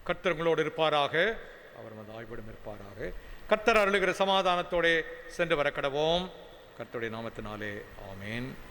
கர்த்தர்களோடு இருப்பாராக, அவர் ஆய்விடம் இருப்பாராக. கர்த்தர் அருளுகிற சமாதானத்தோடு சென்று வர கடவோம். கர்த்தருடைய நாமத்தினாலே ஆமேன்.